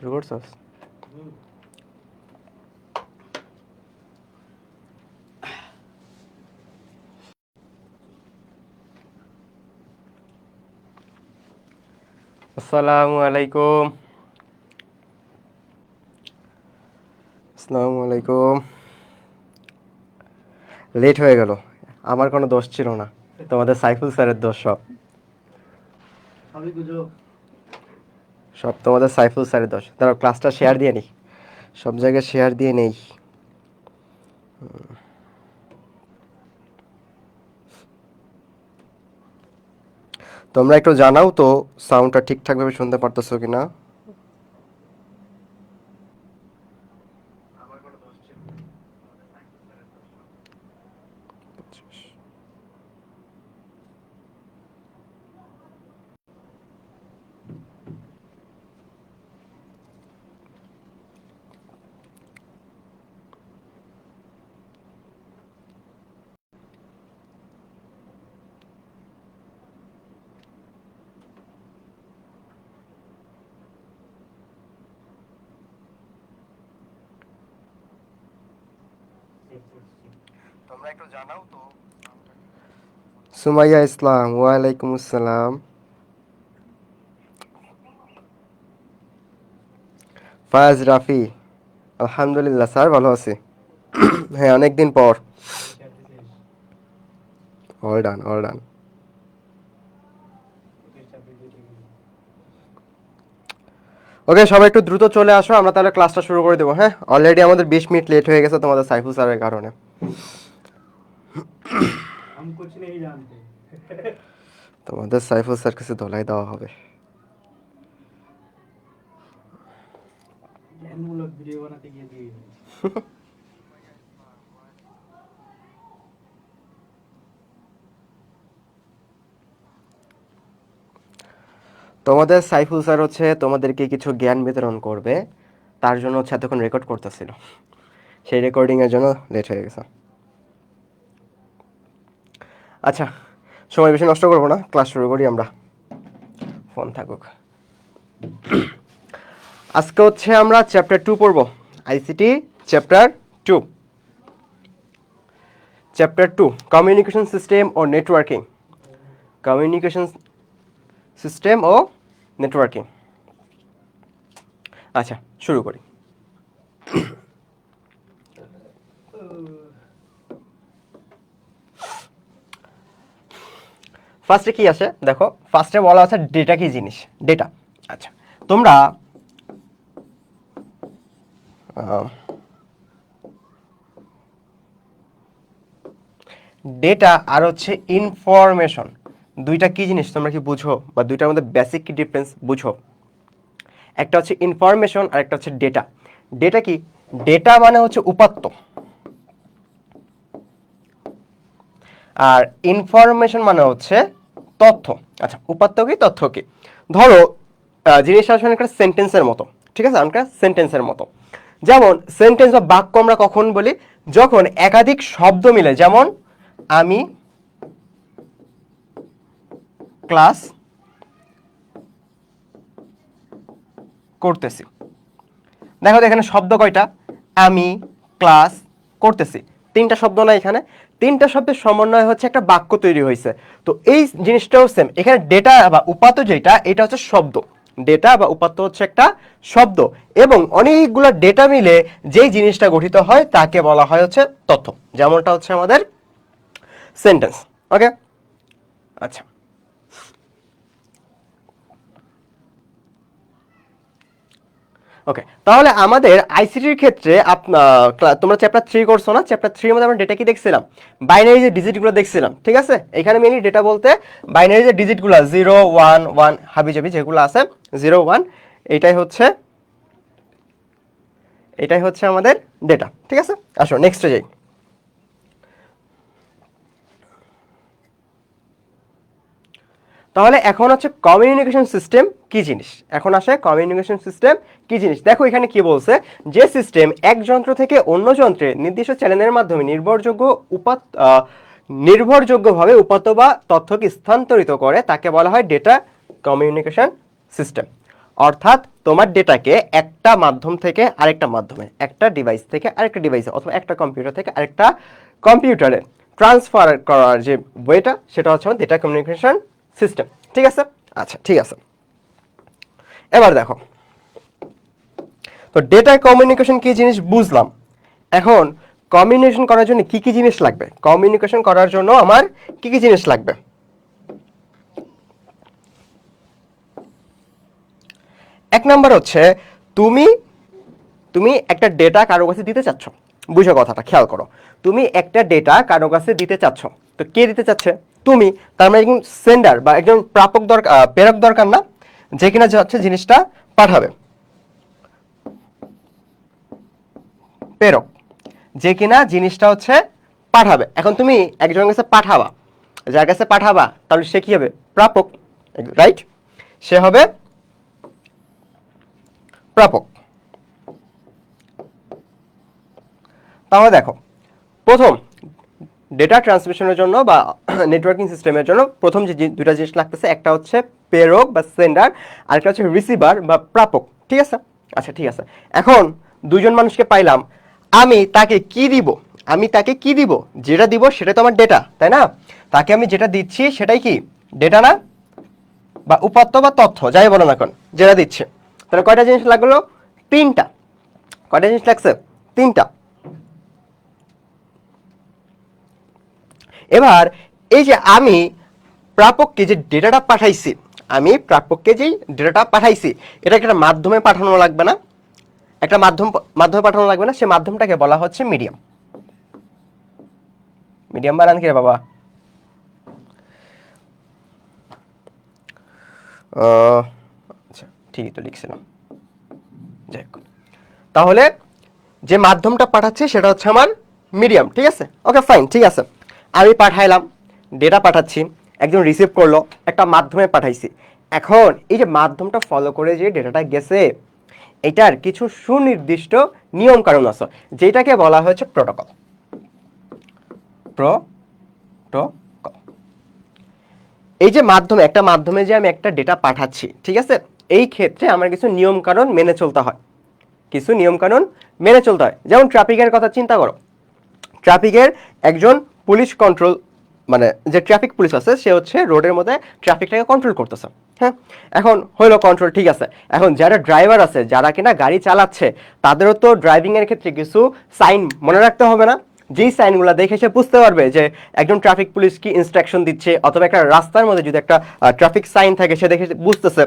শুরু করছস? আসসালামু আলাইকুম। আসসালামু আলাইকুম। লেট হয়ে গেল, আমার কোনো দোষ ছিল না, তোমাদের সাইফুল স্যারের দোষ। সব সব তোমাদের সাইফুল স্যারের দোষ। তারা ক্লাসটা শেয়ার দিয়ে নেই, সব জায়গায় শেয়ার দিয়ে নেই। তোমরা একটু জানাও তো সাউন্ডটা ঠিকঠাকভাবে শুনতে পারতেছো কিনা। তোমরা একটু জানাও তো। সুমাইয়া ইসলাম, ওয়ালাইকুম আসসালাম। ফায়াজ রাফি, আলহামদুলিল্লাহ স্যার, ভালো আছি। হ্যাঁ, অনেকদিন পর। All done, all done. ওকে, সবাই একটু দ্রুত চলে আসো, আমরা তাহলে ক্লাসটা শুরু করে দেবো। হ্যাঁ, অলরেডি আমাদের 20 মিনিট লেট হয়ে গেছে তোমাদের সাইফুল স্যারের কারণে। তোমাদের সাইফুল স্যার কাছে ধলাই দেওয়া হবে। তোমাদের সাইফুল স্যার হচ্ছে তোমাদেরকে কিছু জ্ঞান বিতরণ করবে, তার জন্য হচ্ছে এতক্ষণ রেকর্ড করতেছিল, সেই রেকর্ডিংয়ের জন্য লেট হয়ে গেছে। আচ্ছা, সময় বেশি নষ্ট করবো না, ক্লাস শুরু করি আমরা। ফোন থাকুক। আজকে হচ্ছে আমরা চ্যাপ্টার 2 পড়ব, ICT chapter 2। Chapter 2, communication system ও নেটওয়ার্কিং। কমিউনিকেশন সিস্টেম ও নেটওয়ার্কিং। আচ্ছা, শুরু করি। ফার্স্টে কি আসে দেখো, ফার্স্টে বলা আছে ডেটা কি জিনিস। ডেটা, আচ্ছা তোমরা ডেটা আর হচ্ছে ইনফরমেশন, দুইটা কি জিনিস তোমরা কি বুঝো, বা দুইটার মধ্যে বেসিক কি ডিফারেন্স বুঝো? একটা হচ্ছে ইনফরমেশন আর একটা হচ্ছে ডেটা। ডেটা কি? ডেটা মানে হচ্ছে উপাত্ত, আর ইনফরমেশন মানে হচ্ছে তথ্য। আচ্ছা, উপাত্ত কি তথ্য কি? ধরো জিনিসটা আসলে একটা সেন্টেন্সের মতো, ঠিক আছে, একটা সেন্টেন্সের মতো। যেমন সেন্টেন্স বা বাক্য আমরা কখন বলি? যখন একাধিক শব্দ মিলে, যেমন আমি ক্লাস করতেছি। দেখো তো এখানে শব্দ কয়টা? আমি ক্লাস করতেছি, তিনটা শব্দ না এখানে? তিনটা শব্দের সমন্বয় হচ্ছে একটা বাক্য তৈরি হয়েছে। তো এই জিনিসটাও সেম, এখানে ডেটা বা উপাত্ত যেটা, এটা হচ্ছে শব্দ। ডেটা বা উপাত্ত হচ্ছে একটা শব্দ, এবং অনেকগুলো ডেটা মিলে যেই জিনিসটা গঠিত হয় তাকে বলা হয় হচ্ছে তথ্য, যেমনটা হচ্ছে আমাদের সেন্টেন্স। ওকে, আচ্ছা ওকে, তাহলে আমাদের আইসিটির ক্ষেত্রে তোমরা চ্যাপ্টার 3 করছো না? চ্যাপ্টার 3 এর মধ্যে আমরা ডেটা কি দেখছিলাম? বাইনারি যে ডিজিটগুলো দেখছিলাম, ঠিক আছে? এখানে মেইনলি ডেটা বলতে বাইনারি যে ডিজিটগুলো 0 1 1 হাবিজাবি যেগুলো আছে 0 1, এটাই হচ্ছে আমাদের ডেটা, ঠিক আছে? আসো নেক্সটে যাই। তাহলে এখন হচ্ছে কমিউনিকেশন সিস্টেম কি জিনিস। এখন আসে কমিউনিকেশন সিস্টেম কি জিনিস। দেখো এখানে কি বলছে, যে সিস্টেম এক যন্ত্র থেকে অন্য যন্ত্রে নির্দিষ্ট চ্যানেলের মাধ্যমে নির্ভরযোগ্যভাবে উপাত্ত বা তথ্যকে স্থানান্তরিত করে তাকে বলা হয় ডেটা কমিউনিকেশন সিস্টেম। অর্থাৎ তোমার ডেটাকে একটা মাধ্যম থেকে আরেকটা মাধ্যমে, একটা ডিভাইস থেকে আরেকটা ডিভাইসে অথবা একটা কম্পিউটার থেকে আরেকটা কম্পিউটারে ট্রান্সফার করার যে ওয়েটা সেটা হচ্ছে আমার ডেটা কমিউনিকেশন সিস্টেম। ঠিক আছে? আচ্ছা, ঠিক আছে। এবার দেখো, তো ডেটা কমিউনিকেশন কি জিনিস বুঝলাম। এখন কমিউনিকেশন করার জন্য কি কি জিনিস লাগবে? কমিউনিকেশন করার জন্য আমার কি কি জিনিস লাগবে? এক নাম্বার হচ্ছে তুমি একটা ডেটা কারো কাছে দিতে চাচ্ছ। বুঝো কথাটা, খেয়াল করো। তুমি একটা ডেটা কারো কাছে দিতে চাচ্ছ, তো কে দিতে চাচ্ছে? তুমি। তার মানে একজন সেন্ডার বা একজন প্রাপক দরকার, প্রেরক দরকার না, যে কিনা হচ্ছে জিনিসটা পাঠাবে। প্রেরক, যে কিনা জিনিসটা হচ্ছে পাঠাবে। এখন তুমি একজনের কাছে পাঠাবা, যার কাছে পাঠাবা তাহলে সে কি হবে? প্রাপক, রাইট? সে হবে প্রাপক। তাহলে দেখো, প্রথম ডেটা ট্রান্সমিশনের জন্য বা নেটওয়ার্কিং সিস্টেমের জন্য প্রথম যে দুটা জিনিস লাগতেছে, একটা হচ্ছে প্রেরক বা সেন্ডার, আরেকটা হচ্ছে রিসিভার বা প্রাপক। ঠিক আছে? আচ্ছা, ঠিক আছে। এখন দুজন মানুষকে পাইলাম, আমি তাকে কি দিব? আমি তাকে কি দিব? যেটা দিব সেটা তো আমার ডেটা, তাই না? তাকে আমি যেটা দিচ্ছি সেটাই কি? ডেটা না? বা উপাত্ত বা তথ্য, যাই বলো না কেন, যেটা দিচ্ছে। তাহলে কয়টা জিনিস লাগলো? তিনটা। কয়টা জিনিস লাগছে? তিনটা। এবার এই যে আমি প্রাপককে যে ডেটাটা পাঠাইছি, আমি প্রাপককে যেই ডেটাটা পাঠাইছি, এটা একটা মাধ্যমে পাঠানো লাগবে না? একটা মাধ্যমে পাঠানো লাগবে না? সে মাধ্যমটাকে বলা হচ্ছে মিডিয়াম। মিডিয়াম বানান কি রে বাবা? আচ্ছা, ঠিকই তো লিখছিলাম। যাই হোক, তাহলে যে মাধ্যমটা পাঠাচ্ছি সেটা হচ্ছে আমার মিডিয়াম। ঠিক আছে? ওকে, ফাইন, ঠিক আছে। আমি পাঠাইলাম, ডেটা পাঠাচ্ছি, একজন রিসিভ করলো, একটা মাধ্যমে পাঠাইছি। এখন এই যে মাধ্যমটা ফলো করে যে ডেটাটা গেছে, এটার কিছু সুনির্দিষ্ট নিয়ম কানুন আছে, যেটাকে বলা হয়েছে প্রোটোকল। প্রোটোকল। এই যে মাধ্যমে, একটা মাধ্যমে যে আমি একটা ডেটা পাঠাচ্ছি, ঠিক আছে, এই ক্ষেত্রে আমার কিছু নিয়ম কানুন মেনে চলতে হয়। কিছু নিয়ম কানুন মেনে চলতে হয়। যেমন ট্রাফিকের কথা চিন্তা করো। ট্রাফিকের একজন পুলিশ কন্ট্রোল, মানে যে ট্রাফিক পুলিশ আছে, সে হচ্ছে রোডের মধ্যে ট্রাফিকটাকে কন্ট্রোল করতেছে। হ্যাঁ, এখন হইলো কন্ট্রোল, ঠিক আছে। এখন যারা ড্রাইভার আছে, যারা কিনা গাড়ি চালাচ্ছে, তাদেরও তো ড্রাইভিং এর ক্ষেত্রে কিছু সাইন মনে রাখতে হবে না? যেই সাইনগুলো দেখে সে বুঝতে পারবে যে একজন ট্রাফিক পুলিশ কি ইনস্ট্রাকশন দিচ্ছে, অথবা একটা রাস্তার মধ্যে যদি একটা ট্রাফিক সাইন থাকে, সে দেখে বুঝতেছে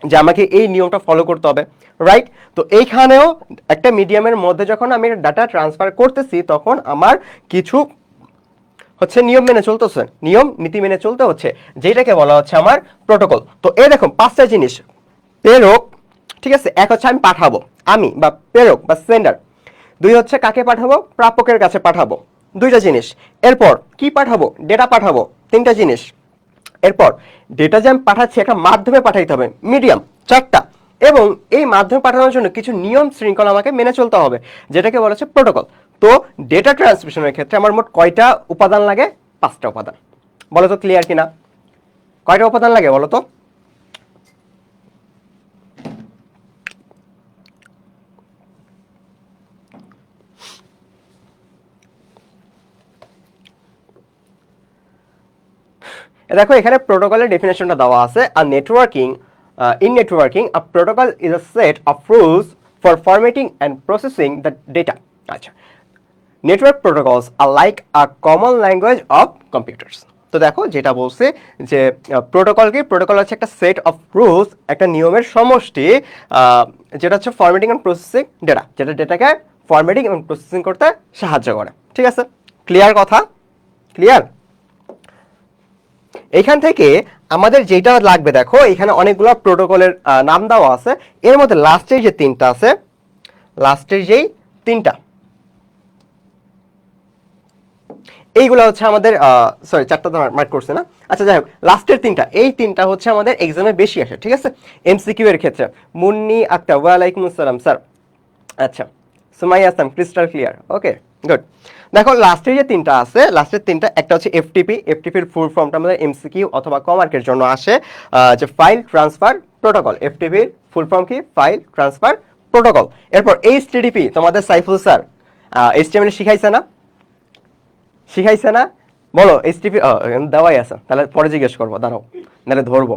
যে আমাকে এই নিয়মটা ফলো করতে হবে, রাইট? তো এইখানেও একটা মিডিয়ামের মধ্যে যখন আমি ডাটা ট্রান্সফার করতেছি, তখন আমার কিছু হচ্ছে নিয়ম মেনে চলতেছে, নিয়ম নীতি মেনে চলতে হচ্ছে, যেটাকে বলা হচ্ছে আমার প্রোটোকল। তো এই দেখো, পাঁচটা জিনিস। প্রেরক, ঠিক আছে, এক হচ্ছে আমি পাঠাবো, আমি বা প্রেরক বা সেন্ডার। দুই হচ্ছে কাকে পাঠাবো? প্রাপকের কাছে পাঠাবো, দুইটা জিনিস। এরপর কি পাঠাবো? ডেটা পাঠাবো, তিনটা জিনিস। এরপর ডেটা যে আমি পাঠাচ্ছি একটা মাধ্যমে পাঠাইতে হবে, মিডিয়াম, চারটা। এবং এই মাধ্যমে পাঠানোর জন্য কিছু নিয়ম শৃঙ্খলা আমাকে মেনে চলতে হবে, যেটাকে বলা হচ্ছে প্রোটোকল। তো ডেটা ট্রান্সমিশনের ক্ষেত্রে আমার মোট কয়টা উপাদান লাগে? পাঁচটা উপাদান। বলো তো ক্লিয়ার কিনা? কয়টা উপাদান লাগে বলো তো? দেখো, এখানে প্রোটোকলের ডেফিনেশনটা দেওয়া আছে। In networking a protocol is a set of rules for formatting and processing the data. আচ্ছা, network protocols are like a common language of computers. তো দেখো, যেটা বলছে যে প্রোটোকল কি? প্রোটোকল হচ্ছে একটা সেট অফ রুলস, একটা নিয়মের সমষ্টি, যেটা হচ্ছে ফরম্যাটিং অ্যান্ড প্রসেসিং ডেটা, যেটা ডেটাকে ফরম্যাটিং এবং প্রসেসিং করতে সাহায্য করে। ঠিক আছে? ক্লিয়ার কথা? ক্লিয়ার? এইখান থেকে আমাদের যেটা লাগবে, দেখো এখানে অনেকগুলো প্রোটোকলের নাম দেওয়া আছে। এর মধ্যে লাস্টের যে তিনটা আছে, লাস্টের যেই তিনটা, এইগুলো হচ্ছে আমাদের, সরি, চারটা তো মার্ক করছে না। আচ্ছা, যাই হোক, লাস্টের তিনটা, এই তিনটা হচ্ছে আমাদের এক্সামে বেশি আসে। ঠিক আছে? এমসিকিউ এর ক্ষেত্রে। মুন্নি আক্তার, ওয়ালাইকুম আসসালাম স্যার। আচ্ছা, সুমাই আসাম, ক্রিস্টাল ক্লিয়ার। ওকে, গুড। দেখো, লাস্টের যে তিনটা আছে, লাস্টের তিনটা, একটা হচ্ছে এফটিপি। এফটিপির ফুল ফর্মটা আমাদের এমসিকিউ অথবা কমার্কের জন্য আসে, যে ফাইল ট্রান্সফার প্রোটোকল। এফটিপির ফুল ফর্ম কি? File transfer protocol. এরপর এইচটিটিপি তোমাদের সাইফুল স্যার এইচটিএমএল শিখাইছে না? বলো এইচটিটিপি দেওয়াই আছে, তাহলে পরে জিজ্ঞেস করবো, দাঁড়াও নাহলে ধরবো।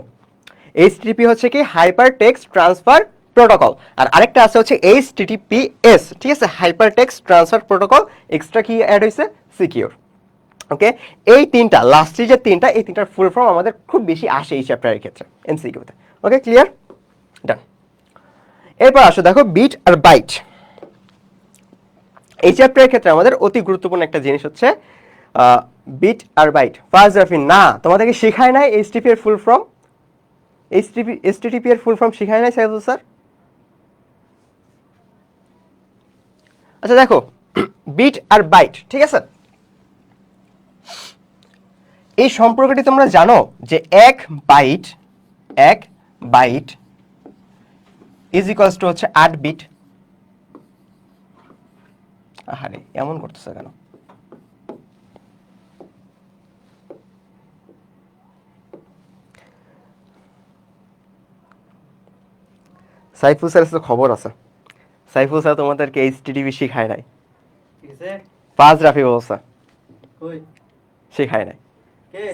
এইচটিটিপি হচ্ছে কি? Hypertext transfer protocol. আর আরেকটা আছে হচ্ছে এইচটিটিপিএস, ঠিক আছে, hypertext transfer protocol. Extra কি অ্যাড হয়েছে? সিকিউর। ওকে, এই তিনটা লাস্টে যে তিনটা, এই তিনটার ফুল ফর্ম আমাদের খুব বেশি আসে এই চ্যাপ্টারের ক্ষেত্রে এমসিকিউতে। ওকে, ক্লিয়ার? ডান। এরপর আসো দেখো বিট আর বাইট। এই চ্যাপ্টারের ক্ষেত্রে আমাদের অতি গুরুত্বপূর্ণ একটা জিনিস হচ্ছে বিট আর বাইট। ফার্স্ট রাফি না, তোমাদেরকে শেখায় নাই এইচটিপি এর ফুল ফর্ম? এইচটিটিপি এর ফুল ফর্ম শেখায় নাই সাইফুল স্যার? আচ্ছা দেখো, বিট আর বাইট, ঠিক আছে, এই সম্পর্কটি তোমরা জানো যে এক বাইট ইজ ইকুয়ালস টু হচ্ছে 8 বিট। আহারে এমন করতেছে কেন? সাইফুল স্যার তো খবর আছে, সাইফুল স্যার তোমাদেরকে এইচটিটিপি শিখায় নাই। ফাজ রাফি বলছে শিখায় নাই।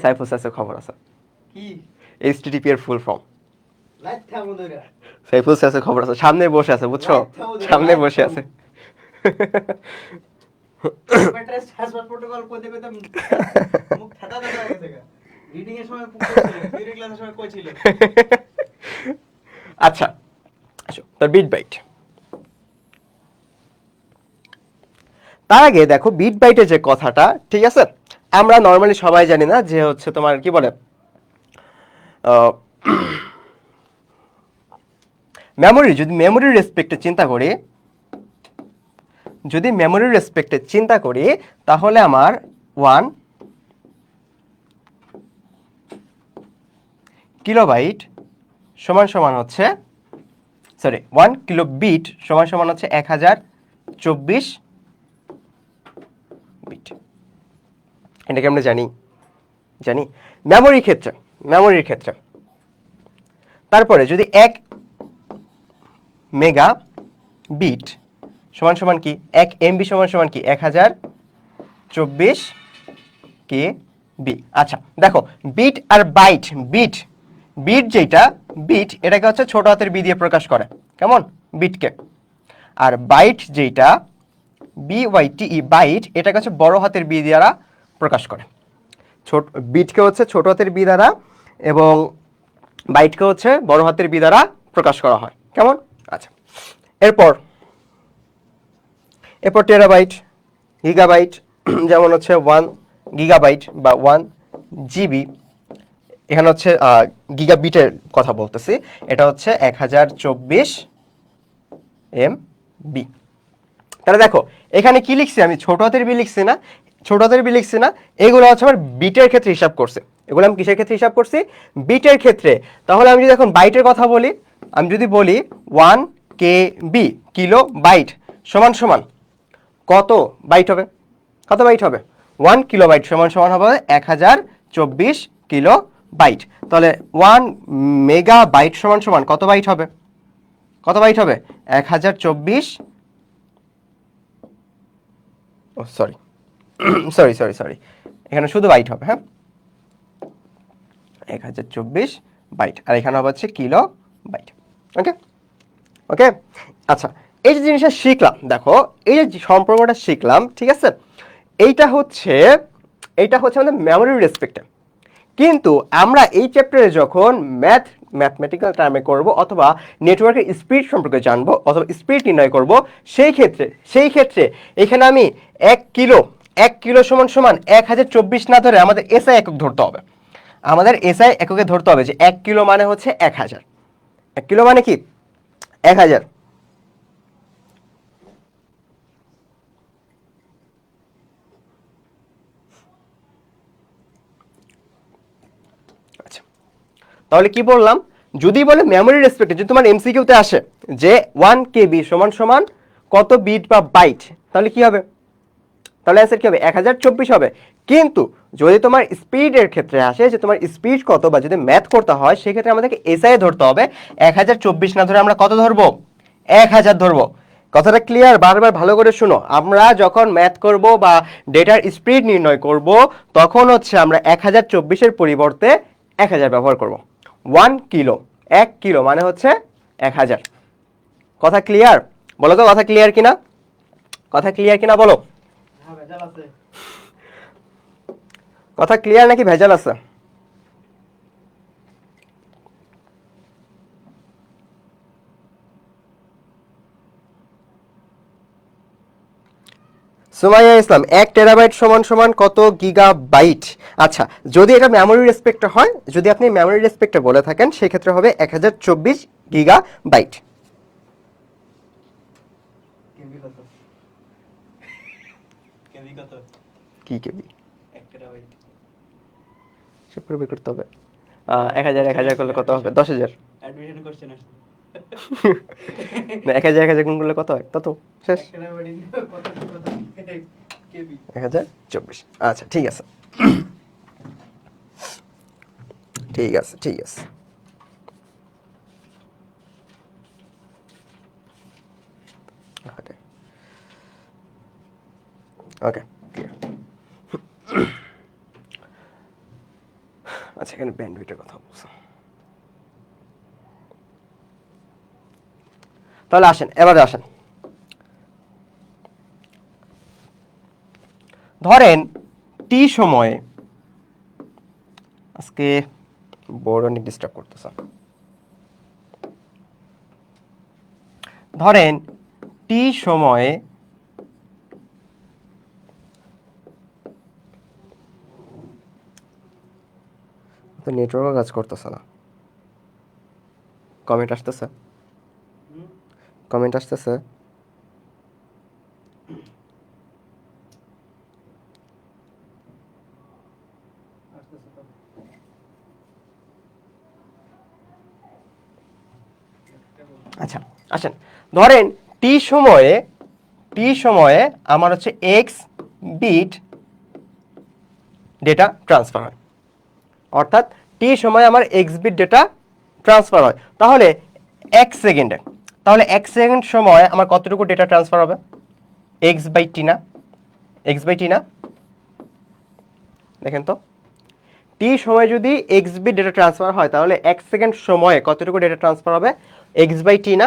সাইফুল স্যার খবর আছে কি? এইচটিটিপি এর ফুল ফর্ম সাইফুল স্যার খবর আছে, সামনে বসে আছে, বুঝছো? সামনে বসে আছে। আচ্ছা, তার বিট বাইট। তার আগে দেখো বিট বাইটের যে কথাটা, ঠিক আছে, আমরা নর্মালি সবাই জানি না যে হচ্ছে তোমার কি বলে মেমোরি। যদি মেমোরির রেসপেক্টে চিন্তা করি, তাহলে আমার 1 কিলোবাইট সমান সমান হচ্ছে 1 কিলো বিট সমান সমান হচ্ছে 1024 বিট। এটাকে আমরা জানি মেমোরির ক্ষেত্রে। তারপরে যদি 1 মেগা বিট সমান সমান কি? 1 এমবি সমান সমান কি? 1024 কে বি। আচ্ছা দেখো, বিট আর বাইট, বিট যেটা বিট, এটাকে হচ্ছে ছোট হাতের বি দিয়ে প্রকাশ করে, কেমন? বিটকে। আর বাইট যেটা বিওয়াইটিই, বাইট, এটাকে হচ্ছে বড় হাতের বি দ্বারা প্রকাশ করে। বিটকে হচ্ছে ছোট হাতের বি দ্বারা এবং বাইটকে হচ্ছে বড় হাতের বি দ্বারা প্রকাশ করা হয়, কেমন? আচ্ছা, এরপর টেরাবাইট, গিগাবাইট, যেমন হচ্ছে 1 গিগাবাইট বা 1 জিবি। এখানে হচ্ছে গিগাবিটের কথা বলতেছি, এটা হচ্ছে 1024 MB। তাহলে দেখো এখানে কি লিখছি আমি? ছোট হাতের বি লিখছি না, এগুলো হচ্ছে আমার বিটের ক্ষেত্রে হিসাব করছে। এগুলো আমি কিসের ক্ষেত্রে হিসাব করছি? বিটের ক্ষেত্রে। তাহলে আমি যদি এখন বাইটের কথা বলি, আমি যদি বলি 1 KB কিলো বাইট সমান সমান কত বাইট হবে? 1 কিলোবাইট সমান সমান হবে 1024 কিলো বাইট। তাহলে 1 মেগাবাইট সমান সমান কত বাইট হবে? 1024, সরি, এখানে শুধু বাইট হবে, হ্যাঁ, 1024 বাইট, আর এখানে হবে হচ্ছে কিলো বাইট। ওকে, আচ্ছা, এই যে জিনিসটা শিখলাম, দেখো এই যে সম্পর্কটা শিখলাম, ঠিক আছে, এইটা হচ্ছে আমাদের মেমোরির রেসপেক্টে। কিন্তু আমরা এই চ্যাপ্টারে যখন ম্যাথমেটিক্যাল টার্মে করব, অথবা নেটওয়ার্কের স্পিড সম্পর্কে জানবো, অথবা স্পিড নির্ণয় করব, সেই ক্ষেত্রে এখানে আমি 1 কিলো সমান 1024 না ধরে আমাদের এসআই একক ধরতে হবে। এককে ধরতে হবে যে 1 কিলো মানে হচ্ছে 1000। 1 কিলো মানে কি? 1000। আচ্ছা, তাহলে কি বললাম? যদি বলে মেমোরি রেসপেক্টে, যদি তোমার এমসিকিউতে আসে যে 1 কেবি সমান সমান কত বিট বা বাইট, তাহলে কি হবে? তাহলে অ্যান্সার কি হবে? 1024 হবে। কিন্তু যদি তোমার স্পিডের ক্ষেত্রে আসে যে তোমার স্পিড কত বা যদি ম্যাথ করতে হয় সেক্ষেত্রে আমাদেরকে এসআই ধরতে হবে। 1024 না ধরে আমরা কত ধরবো? 1000 ধরবো। কথাটা ক্লিয়ার? বারবার ভালো করে শুনো, আমরা যখন ম্যাথ করব বা ডেটার স্পিড নির্ণয় করব তখন হচ্ছে আমরা 1024-এর পরিবর্তে 1000 ব্যবহার করব। 1 কিলো, 1 কিলো মানে হচ্ছে 1000। কথা ক্লিয়ার? বলো তো কথা ক্লিয়ার কিনা? কথা ক্লিয়ার কিনা বলো? কথা ক্লিয়ার নাকি ভেজাল আছে? সুমাইয়া ইসলাম, 1 টেরাবাইট সমান সমান কত গিগাবাইট? আচ্ছা, যদি এটা মেমোরি রেসপেক্টে হয়, যদি আপনি মেমোরি রেসপেক্টে বলে থাকেন সেক্ষেত্রে হবে 1024 গিগাবাইট। কি কেবি? 1 টেরাবাইট সব করে বের করতে হবে। 1000 করলে কত হবে? 10000। অ্যাডমিশন কোশ্চেন আসছে না, 1000 গুণ করলে কত হয়? তত শেষ। 1024। আচ্ছা ঠিক আছে, ঠিক আছে, ঠিক আছে। ওকে, আচ্ছা এখানে ব্যান্ডউইথের কথা বলছো, তাহলে আসেন এবারে আসেন। ধরেন টি সময়ে, আজকে বোর্ড অনেক ডিস্টার্ব করতেছে। ধরেন টি সময়ে নেটওয়ার্কও কাজ করতেছে না। কমেন্ট আসতেছে, কমেন্ট আসতেছে। আচ্ছা আসেন, ধরেন টি সময়ে আমার হচ্ছে এক্স বিট ডেটা ট্রান্সফার হয়, অর্থাৎ টি সময়ে আমার এক্স বিট ডেটা ট্রান্সফার হয়। তাহলে 1 সেকেন্ডে, তাহলে 1 সেকেন্ড সময় আমার কতটুকু ডেটা ট্রান্সফার হবে? এক্স বাই টি না? এক্স বাই টি না? দেখেন তো, টি সময় যদি এক্স বিট ডেটা ট্রান্সফার হয় তাহলে 1 সেকেন্ড সময়ে কতটুকু ডেটা ট্রান্সফার হবে? এক্স বাই টি না?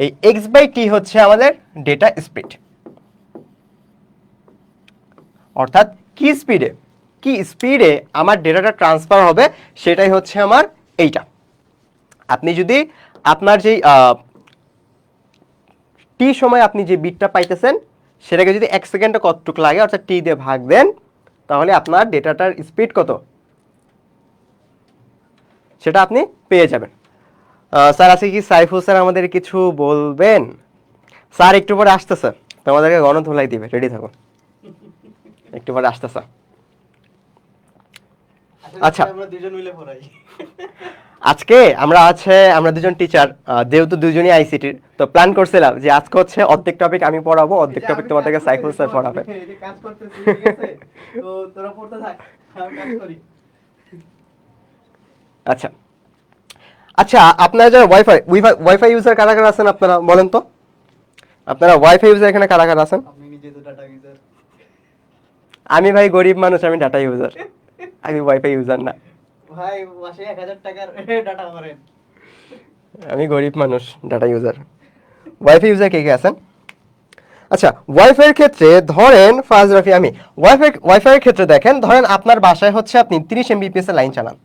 এই এক্স বাই টি হচ্ছে আমাদের ডেটা স্পিড। অর্থাৎ কি স্পিডে, কি স্পিডে আমার ডেটাটা ট্রান্সফার হবে সেটাই হচ্ছে আমার এইটা। আপনি যদি আপনার যেই টি সময় আপনি যে বিটটা পাইতেছেন সেটাকে যদি 1 সেকেন্ডে কতটুকু লাগে অর্থাৎ টি দিয়ে ভাগ দেন তাহলে আপনার ডেটাটার স্পিড কত সেটা আপনি পেয়ে যাবেন। স্যার আছে কি সাইফুল স্যার আমাদের কিছু বলবেন? স্যার একটু পরে আসতেছে, তোমাদেরকে গণধোলাই দিবে, রেডি থাকো, একটু পরে আসতেছে। আচ্ছা আজকে আমরা দুজন টিচার, যেহেতু দুজনই আইসিটির, তো প্ল্যান করছিলাম যে আজকে হচ্ছে অর্ধেক টপিক আমি পড়াবো, অর্ধেক টপিক তোমাদেরকে সাইফুল স্যার পড়াবে। আচ্ছা আচ্ছা, আপনারা যারা ওয়াইফাই ইউজার কারা কারা আছেন আপনারা বলেন তো? আপনারা ওয়াইফাই ইউজার এখানে কারা কারা আছেন? আমি ভাই গরিব মানুষ, আমি ডাটা ইউজার, আমি ওয়াইফাই ইউজার না ভাই। মাসে 1000 টাকার ডাটা করেন। আমি গরিব মানুষ, ডাটা ইউজার। ওয়াইফাই ইউজার কে কে আছেন? আচ্ছা, ওয়াইফাই এর ক্ষেত্রে ধরেন ফাজ রাফি, আমি ওয়াইফাই এর ক্ষেত্রে দেখেন, ধরেন আপনার বাসায় হচ্ছে আপনি 30 এমবিপিএস এর লাইন চালান,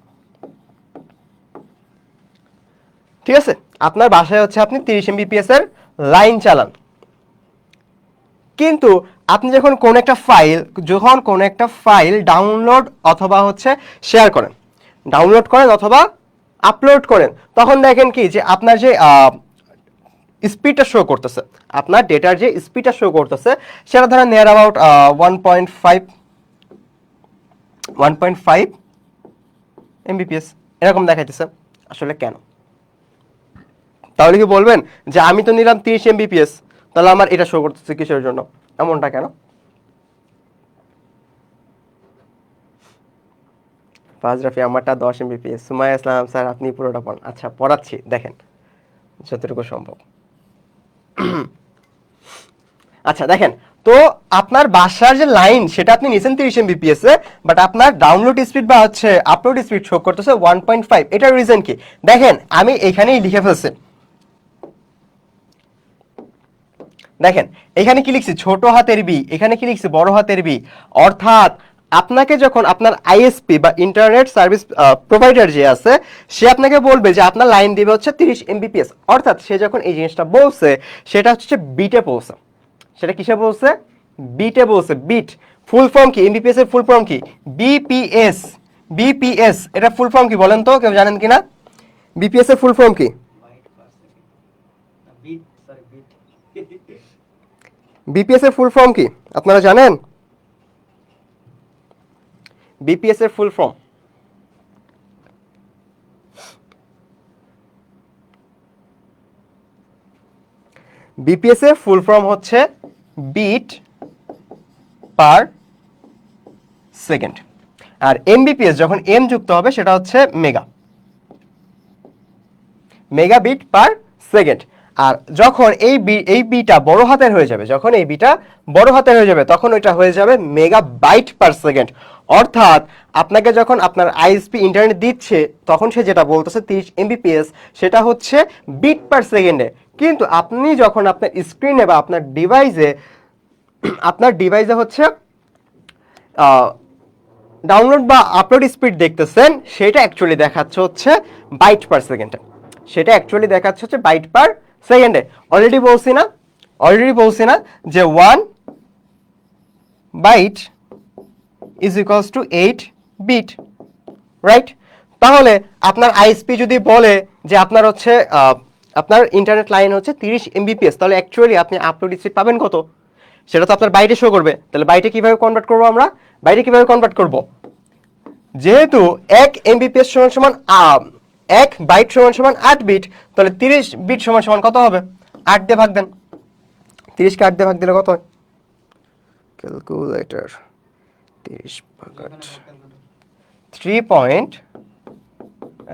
ঠিক আছে? আপনার বাসায় হচ্ছে আপনি 30 এমবিপিএস এর লাইন চালান, কিন্তু আপনি যখন কোন একটা ফাইল ডাউনলোড অথবা হচ্ছে শেয়ার করেন, ডাউনলোড করেন অথবা আপলোড করেন, তখন দেখেন কি যে আপনার যে স্পিডটা শো করতেছে, আপনার ডেটার যে স্পিডটা শো করতেছে সেটা ধরেন নিয়ার অ্যাবাউট 1.5 এমবিপিএস এরকম দেখাইতেছে। আসলে কেন? তাহলে কি বলবেন যে আমি তো নিলাম 30 এমবিপিএস, তাহলে আমার এটা শো করতেছে কিসের জন্য? এমনটা কেন? রাফি আমারটা 10 এমবিপিএস। সুমাইয়া ইসলাম স্যার আপনি পুরোটা পড়ান। আচ্ছা পড়াচ্ছি, দেখেন যতটুকু সম্ভব। আচ্ছা দেখেন, তো আপনার বাসার যে লাইন সেটা আপনি নিছেন 30 এমবিপিএস এ, বাট আপনার ডাউনলোড স্পিড বা হচ্ছে আপলোড স্পিড শো করতেছে 1.5। এটার রিজন কি? দেখেন আমি এখানেই লিখে ফেলছি, দেখেন এখানে কি লিখছি ছোট হাতের বি, এখানে কি লিখছি বড় হাতের বি। অর্থাৎ আপনাকে যখন আপনার আইএসপি বা ইন্টারনেট সার্ভিস প্রোভাইডার যে আছে সে আপনাকে বলবে যে আপনার লাইন দিবে হচ্ছে 30 এমবিপিএস, অর্থাৎ সে যখন এই জিনিসটা বলছে সেটা হচ্ছে বিটে বলছে। সেটা কিসে বলছে? বিটে বলছে। বিট ফুল ফর্ম কি? এমবিপিএস এর ফুল ফর্ম কি? বিপিএস। বিপিএস এটা ফুল ফর্ম কি বলেন তো, কেউ জানেন কিনা? বিপিএস এর ফুল ফর্ম কি? বিপিএস এর ফুল ফর্ম কি আপনারা জানেন? বিপিএস এর ফুল ফর্ম বিপিএস এর ফুল ফর্ম হচ্ছে বিট পার সেকেন্ড। আর এমবিপিএস যখন এম যুক্ত হবে সেটা হচ্ছে মেগা, মেগাবিট পার সেকেন্ড। আর যখন এই বিটা বড় হাতের হয়ে যাবে, যখন এই বিটা বড় হাতের হয়ে যাবে তখন ওইটা হয়ে যাবে মেগাবাইট পার সেকেন্ড। অর্থাৎ আপনাকে যখন আপনার আইএসপি ইন্টারনেট দিচ্ছে তখন সে যেটা বলতেছে 30 এমবিপিএস সেটা হচ্ছে বিট পার সেকেন্ডে, কিন্তু আপনি যখন আপনার স্ক্রিনে বা আপনার ডিভাইসে হচ্ছে ডাউনলোড বা আপলোড স্পিড দেখতেছেন সেটা অ্যাকচুয়ালি দেখাচ্ছে হচ্ছে বাইট পার সেকেন্ডে। সেটা অ্যাকচুয়ালি দেখাচ্ছে হচ্ছে বাইট পার সেকেন্ডে। অলরেডি বলছি না যে 1 byte is equals to 8 bit, right? তাহলে আপনার আইএসপি যদি বলে যে আপনার হচ্ছে আপনার ইন্টারনেট লাইন হচ্ছে 30 এমবিপিএস, তাহলে অ্যাকচুয়ালি আপনি আপলোড স্পিড পাবেন কত? সেটা তো আপনার বাইটে শো করবে। তাহলে বাইটে কিভাবে কনভার্ট করবো আমরা? বাইটে কিভাবে কনভার্ট করব? যেহেতু 1 এমবিপিএস সমান সমান 1 বাইট সমান সমান 8 বিট, তাহলে 30 বিট সমান সমান কত হবে? 8 দিয়ে ভাগ দেন। 30 কে 8 দিয়ে ভাগ দিলে কত হয়? ক্যালকুলেটর 30 ভাগ 8 3 পয়েন্ট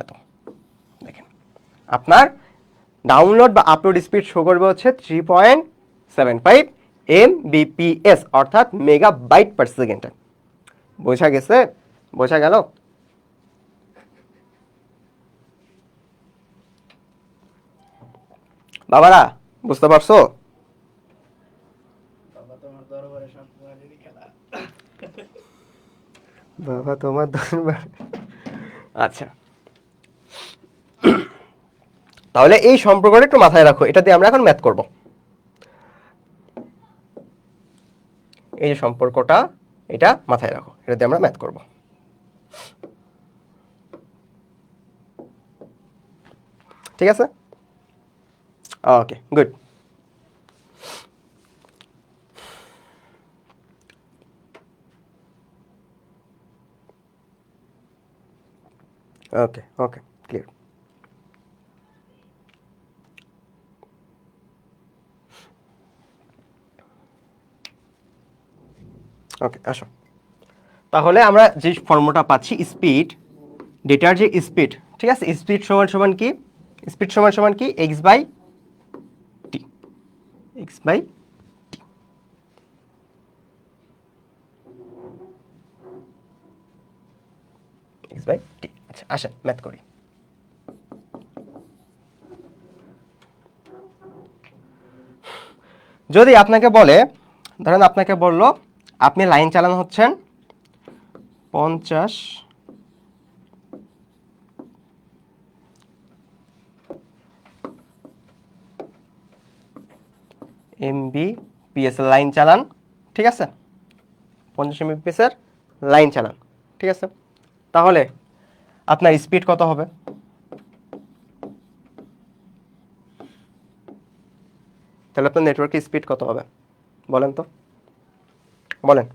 এত। দেখেন আপনার ডাউনলোড বা আপলোড স্পিড শো করবে হচ্ছে 3.75 এমবিপিএস, অর্থাৎ মেগাবাইট পার সেকেন্ডে। বোঝা গেছে? বোঝা গেল? বাবারা বুঝতে পারছো? বাবা তোমার দরবার। আচ্ছা তাহলে এই সম্পর্কটা একটু মাথায় রাখো, এটা দিয়ে আমরা এখন ম্যাথ করব। এই যে সম্পর্কটা, এটা মাথায় রাখো, এটা দিয়ে আমরা ম্যাথ করব। ঠিক আছে? Okay good. ওকে ওকে ক্লিয়ার। ওকে আসো, তাহলে আমরা যে ফর্মুলাটা পাচ্ছি স্পিড, ডেটার যে স্পিড, ঠিক আছে, স্পিড সমান সমান কি? স্পিড সমান সমান কি? X by t, x by x by t. আচ্ছা আসেন ম্যাথ করি। যদি আপনাকে বলে, ধরেন আপনাকে বলল আপনি লাইন চালানো হচ্ছেন 50 এমবিপিএস এর লাইন চালান, ঠিক আছে, 50 এমবিপিএস এর লাইন চালান, ঠিক আছে, তাহলে আপনার স্পিড কত হবে? তাহলে আপনার নেটওয়ার্কের স্পিড কত হবে বলেন তো, বলেন।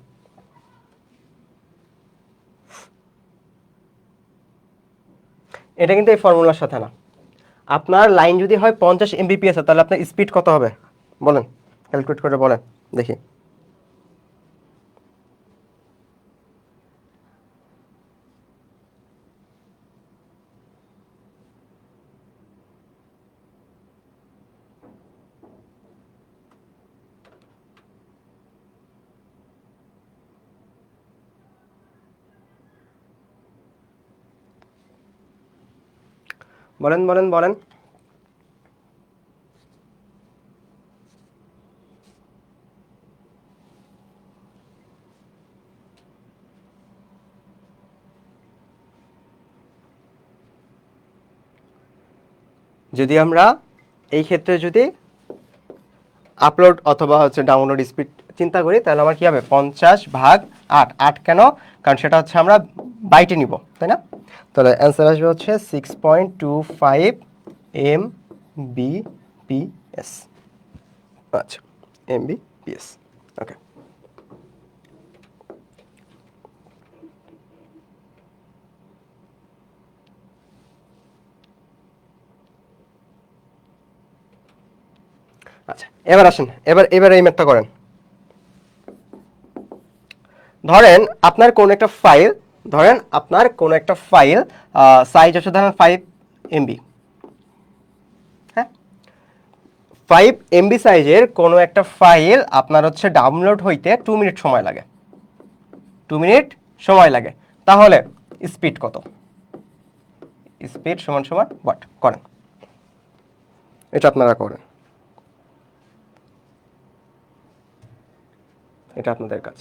এটা কিন্তু এই ফর্মুলার সাথে না। আপনার লাইন যদি হয় 50 এমবিপিএস তাহলে আপনার স্পিড কত হবে বলেন, ক্যালকুলেট করে বলেন দেখি। বলেন বলেন বলেন। যদি আমরা এই ক্ষেত্রে যদি আপলোড অথবা হচ্ছে ডাউনলোড স্পিড চিন্তা করি, তাহলে আমার কি হবে 50/8। 8 কেন? কারণ সেটা হচ্ছে আমরা বাইটে নিব, তাই না? তাহলে অ্যান্সার আসবে হচ্ছে 6.25 Mbps। আচ্ছা, Mbps। ওকে, আচ্ছা এবার আসেন, এবার এই ম্যাথটা করেন। ধরেন আপনার কোন একটা ফাইল, সাইজ হচ্ছে ধরেন 5 MB। হ্যাঁ, 5 MB সাইজের কোনো একটা ফাইল আপনার হচ্ছে ডাউনলোড হইতে 2 মিনিট সময় লাগে। 2 মিনিট সময় লাগে, তাহলে স্পিড কত? স্পিড সমান সমান হোয়াট? করেন, এটা আপনারা করেন, এটা আপনাদের কাজ।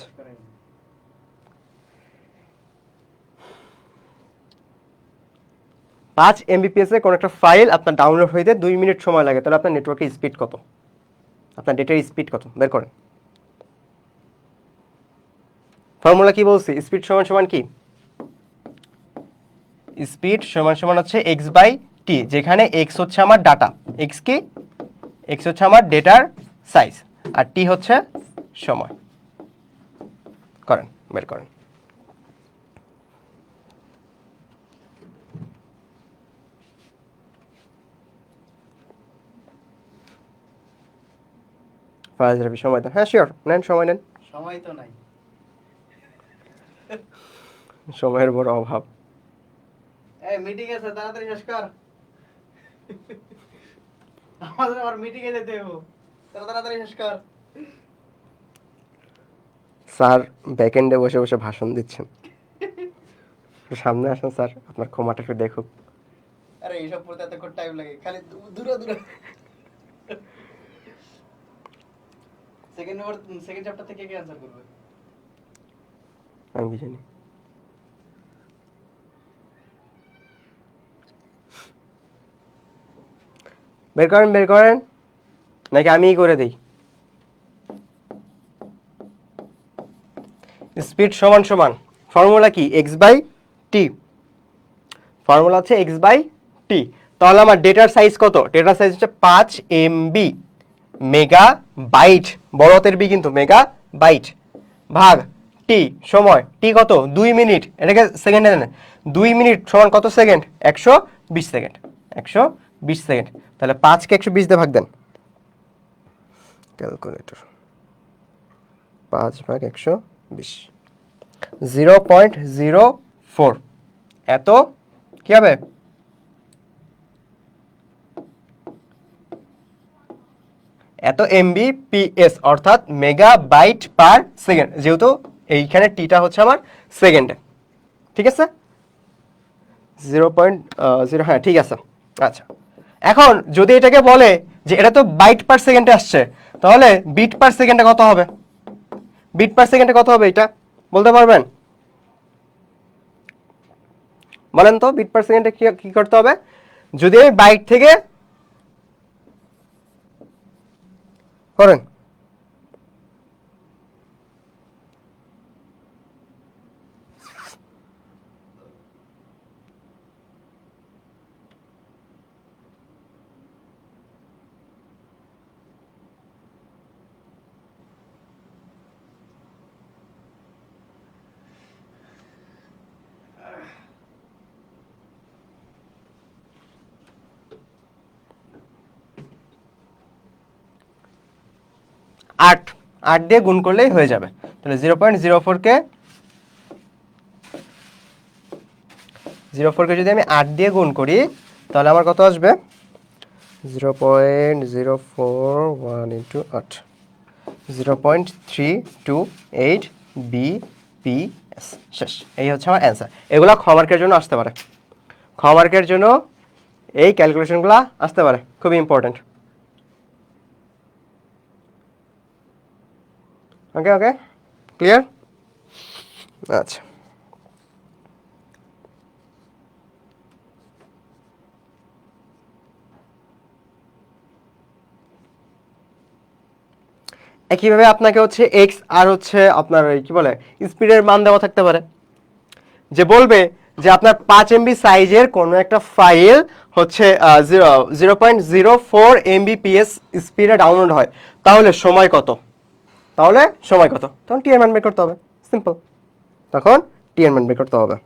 5 MBPS এর কোন একটা ফাইল আপনার ডাউনলোড হইতে 2 মিনিট সময় লাগে, তাহলে আপনার নেটওয়ার্কের স্পিড কত? আপনার ডেটার স্পিড কত? বের করেন। ফর্মুলা কি বলছি? স্পিড সমান সমান কি? স্পিড সমান সমান হচ্ছে x/t, যেখানে x হচ্ছে আমার ডাটা, x কি? x হচ্ছে আমার ডেটার সাইজ, আর t হচ্ছে সময়। করেন, বের করেন। ফারাজ রবি, সময় দেন। হ্যাঁ শিওর, নেন, সময় নেন। সময় তো নাই, সময়ের বড় অভাব। এই মিটিং আছে, তাড়াতাড়ি শেষ কর। আমাদের আবার মিটিং এ যেতে হবে, তাড়াতাড়ি শেষ কর। স্যার ব্যাকএন্ডে বসে বসে ভাষণ দিচ্ছেন, সামনে আসেন স্যার, আপনার ক্ষমাটা একটু দেখুক। আরে এইসব পড়তে এত টাইম লাগে, খালি দূরে দূরে। সেকেন্ড চ্যাপ্টার থেকে কি অ্যানসার করবে? আমি কি জানি। বের করেন, বের করেন, নাকি আমিই করে দিই? স্পিড সমান সমান ফর্মুলা কি? x/t। ফর্মুলা হচ্ছে x/t। তাহলে আমার ডেটার সাইজ কত? ডেটার সাইজ হচ্ছে 5 MB, মেগা বাইট, বড় হাতের বি কিন্তু, মেগা বাইট, ভাগ টি, সময় টি কত? 2 মিনিট। এটাকে সেকেন্ডে নেন। 2 মিনিট সমান কত সেকেন্ড? 120 সেকেন্ড। 120 সেকেন্ড। তাহলে 5কে 120 দিয়ে ভাগ দেন, ক্যালকুলেটর। 5/120, 0.04। এত কি হবে? এত MBPS, অর্থাৎ মেগা বাইট পার সেকেন্ড, যেহেতু এইখানে টিটা হচ্ছে আমার সেকেন্ডে। ঠিক আছে, 0.0, হ্যাঁ ঠিক আছে। আচ্ছা, এখন যদি এটাকে বলে যে এটা তো বাইট পার সেকেন্ডে আসছে, তাহলে বিট পার সেকেন্ডে কত হবে? বিট পার সেকেন্ডে কত হবে এটা বলতে পারবেন? বলেন তো, বিট পার সেকেন্ডে কি করতে হবে? যদি আমি বাইট থেকে করেন, আট দিয়ে গুণ করলেই হয়ে যাবে। তাহলে 0.04কে যদি আমি 8 দিয়ে গুণ করি, তাহলে আমার কত আসবে? 0.041 ইন্টু 8, 0.328 BPS। শেষ। এই হচ্ছে আমার অ্যান্সার। এগুলো খ মার্কের জন্য আসতে পারে, খ মার্কের জন্য এই ক্যালকুলেশনগুলো আসতে পারে, খুবই ইম্পর্টেন্ট। ওকে ওকে, ক্লিয়ার? আচ্ছা, একইভাবে আপনাকে হচ্ছে এক্স আর হচ্ছে আপনার কি বলে স্পিডের মান দেওয়া থাকতে পারে, যে বলবে যে আপনার 5 MB সাইজের কোনো একটা ফাইল হচ্ছে 0.04 MBps স্পিডে ডাউনলোড হয়, তাহলে সময় কত? তখন টি এর মান বের করতে হবে, সিম্পল। তখন টি এর মান বের করতে হবে।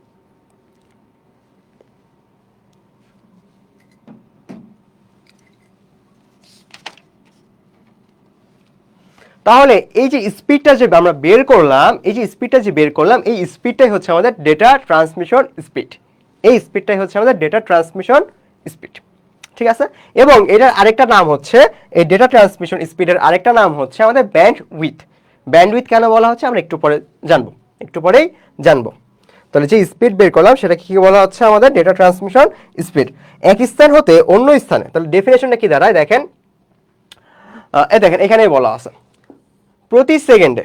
তাহলে এই যে স্পিডটা যে আমরা বের করলাম, এই স্পিডটাই হচ্ছে আমাদের ডেটা ট্রান্সমিশন স্পিড। এই স্পিডটাই হচ্ছে আমাদের ডেটা ট্রান্সমিশন স্পিড, ঠিক আছে? এবং এটার আরেকটা নাম হচ্ছে, এই ডেটা ট্রান্সমিশন স্পিডের আরেকটা নাম হচ্ছে আমাদের ব্যান্ডউইথ। ব্যান্ডউইথ কেন বলা হচ্ছে আমরা একটু পরেই জানবো। তাহলে যে স্পিড বের করলাম সেটা কি বলা হচ্ছে আমাদের ডেটা ট্রান্সমিশন স্পিড। এক স্থান হতে অন্য স্থানে, তাহলে ডেফিনেশনটা কি দাঁড়ায় দেখেন, দেখেন এখানেই বলা আছে প্রতি সেকেন্ডে,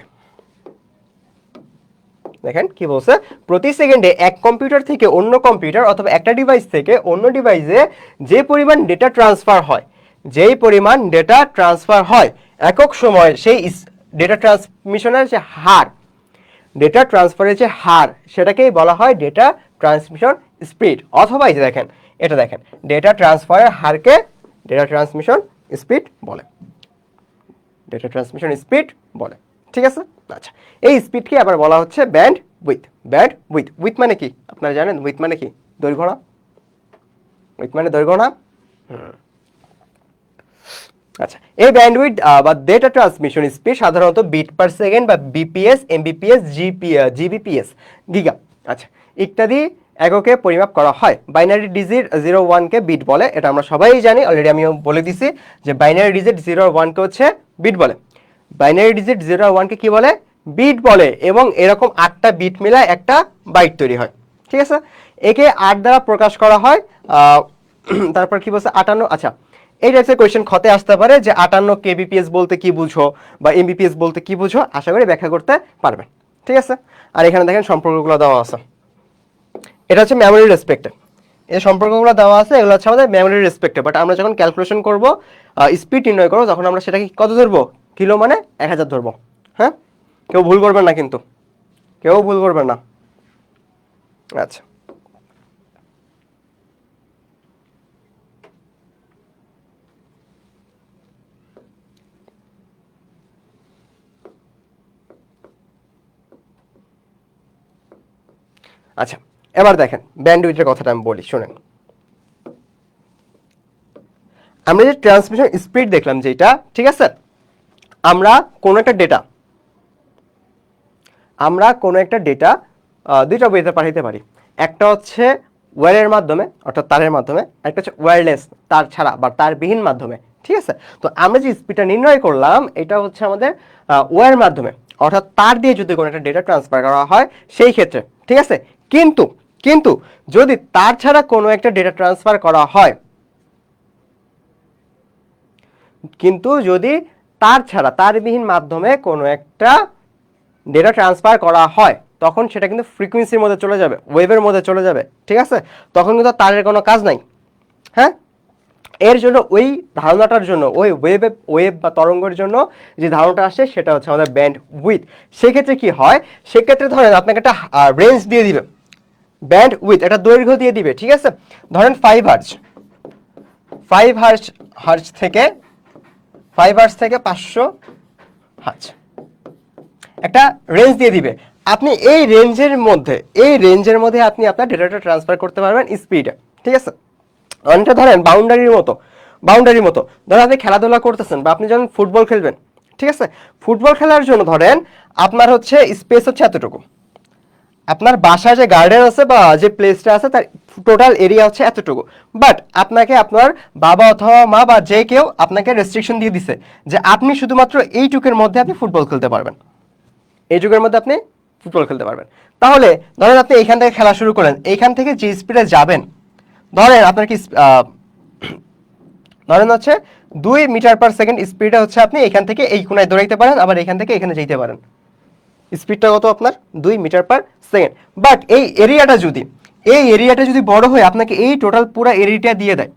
দেখেন কি বলছে, প্রতি সেকেন্ডে এক কম্পিউটার থেকে অন্য কম্পিউটার অথবা একটা ডিভাইস থেকে অন্য ডিভাইসে যে পরিমাণ ডেটা ট্রান্সফার হয় একক সময়, সেই ডেটা ট্রান্সমিশনের যে হার, ডেটা ট্রান্সফারের যে হার, সেটাকেই বলা হয় ডেটা ট্রান্সমিশন স্পিড। অথবা এই যে দেখেন, এটা দেখেন, ডেটা ট্রান্সফারের হারকে ডেটা ট্রান্সমিশন স্পিড বলে, ডেটা ট্রান্সমিশন স্পিড বলে, ঠিক আছে? আচ্ছা, এই স্পিডকে আবার বলা হচ্ছে ব্যান্ডউইথ। উইথ মানে কি আপনারা জানেন? উইথ মানে কি? দৈর্ঘ্য না? উইথ মানে দৈর্ঘ্য না? আচ্ছা, এই ব্যান্ডউইথ বা ডেটা ট্রান্সমিশন স্পিড সাধারণত বিট পার সেকেন্ড বা বিপিএস, এমবিপিএস, জিবিপিএস, গিগা, আচ্ছা, ইত্যাদি এককে পরিমাপ করা হয়। বাইনারি ডিজিট 0-1 কে বিট বলে, এটা আমরা সবাই জানি, অলরেডি আমিও বলে দিছি যে বাইনারি ডিজিট 0-1 কে হচ্ছে বিট বলে। বাইনারি ডিজিট 0-1 কে কি বলে? বিট বলে। এবং এরকম 8টা বিট মিলায় একটা বাইট তৈরি হয়, ঠিক আছে? একে 8 দ্বারা প্রকাশ করা হয়। তারপর কি বলছে 58, আচ্ছা, এই টাইপের কোয়েশ্চেন খতে আসতে পারে যে 58 কেবিপিএস বলতে কি বুঝো বা এমবিপিএস বলতে কি বুঝো, আশা করি ব্যাখ্যা করতে পারবেন, ঠিক আছে? আর এখানে দেখেন সম্পর্কগুলো দেওয়া আছে, এটা হচ্ছে মেমোরি রেসপেক্টে, এই সম্পর্কগুলো দেওয়া আছে, এগুলো হচ্ছে আমাদের মেমোরি রেসপেক্টে। বাট আমরা যখন ক্যালকুলেশন করব, স্পিড নির্ণয় করবো, তখন আমরা সেটাকে কত ধরবো? কিলো মানে 1000 ধরবো, হ্যাঁ? কেউ ভুল করবেন না কিন্তু, আচ্ছা, আচ্ছা, এবার দেখেন ব্যান্ডউইথের কথাটা আমি বলি, শুনেন। আমরা যে ট্রান্সমিশন স্পিড দেখলাম যেটা, ঠিক আছে, আমরা কোনো একটা ডেটা দুইটা ওয়েতে পাঠাইতে পারি। একটা হচ্ছে ওয়্যারের মাধ্যমে, অর্থাৎ তারের মাধ্যমে, একটা হচ্ছে ওয়্যারলেস, তার ছাড়া বা তারবিহীন মাধ্যমে, ঠিক আছে? তো আমরা যে স্পিডটা নির্ণয় করলাম, এটা হচ্ছে আমাদের ওয়্যার মাধ্যমে, অর্থাৎ তার দিয়ে যদি কোনো একটা ডেটা ট্রান্সফার করা হয় সেই ক্ষেত্রে, ঠিক আছে? কিন্তু যদি তার ছাড়া কোনো একটা ডেটা ট্রান্সফার করা হয়, কিন্তু যদি তার ছাড়া তারবিহীন মাধ্যমে কোনো একটা ডেটা ট্রান্সফার করা হয়, তখন সেটা কিন্তু ফ্রিকোয়েন্সির মধ্যে চলে যাবে, ওয়েভের মধ্যে চলে যাবে, ঠিক আছে? তখন কিন্তু তারের কোনো কাজ নাই, হ্যাঁ? এর জন্য ওই ধারণাটার জন্য, ওই ওয়েভ বা তরঙ্গের জন্য যে ধারণাটা আসে সেটা হচ্ছে আমাদের ব্যান্ড উইথ। সেক্ষেত্রে কি হয়, সেক্ষেত্রে ধরেন আপনাকে একটা রেঞ্জ দিয়ে দিবে, ব্যান্ড উইথ একটা দৈর্ঘ্য দিয়ে দিবে, ঠিক আছে? ধরেন 5 হার্জ থেকে 500 হার্জ একটা রেঞ্জ দিয়ে দিবে। আপনি এই রেঞ্জের মধ্যে আপনি আপনার ডেটাটা ট্রান্সফার করতে পারবেন স্পিডে, ঠিক আছে? অনেকটা ধরেন বাউন্ডারির মতো ধরেন আপনি খেলাধুলা করতেছেন বা আপনি যখন ফুটবল খেলবেন, ঠিক আছে? ফুটবল খেলার জন্য ধরেন আপনার হচ্ছে স্পেস হচ্ছে এতটুকু, আপনার বাসায় যে গার্ডেন আছে বা যে প্লেসটা আছে তার টোটাল এরিয়া হচ্ছে এতটুকু, বাট আপনাকে আপনার বাবা অথবা মা বা যে কেউ আপনাকে রেস্ট্রিকশন দিয়ে দিছে যে আপনি শুধুমাত্র এইটুকুর মধ্যে আপনি ফুটবল খেলতে পারবেন, তাহলে ধরেন আপনি এইখান থেকে খেলা শুরু করেন, এইখান থেকে যে স্পিডে যাবেন, ধরেন আপনার কি ধরেন হচ্ছে 2 মিটার/সেকেন্ড স্পিডে হচ্ছে আপনি এখান থেকে এই কোণায় দৌড়াইতে পারেন, আবার এখান থেকে এখানে যেতে পারেন। স্পিডটা কত আপনার? 2 মিটার/সেকেন্ড। বাট এই এরিয়াটা যদি বড় হয় আপনাকে এই টোটাল পুরো এরিয়াটা দিয়ে দেয়,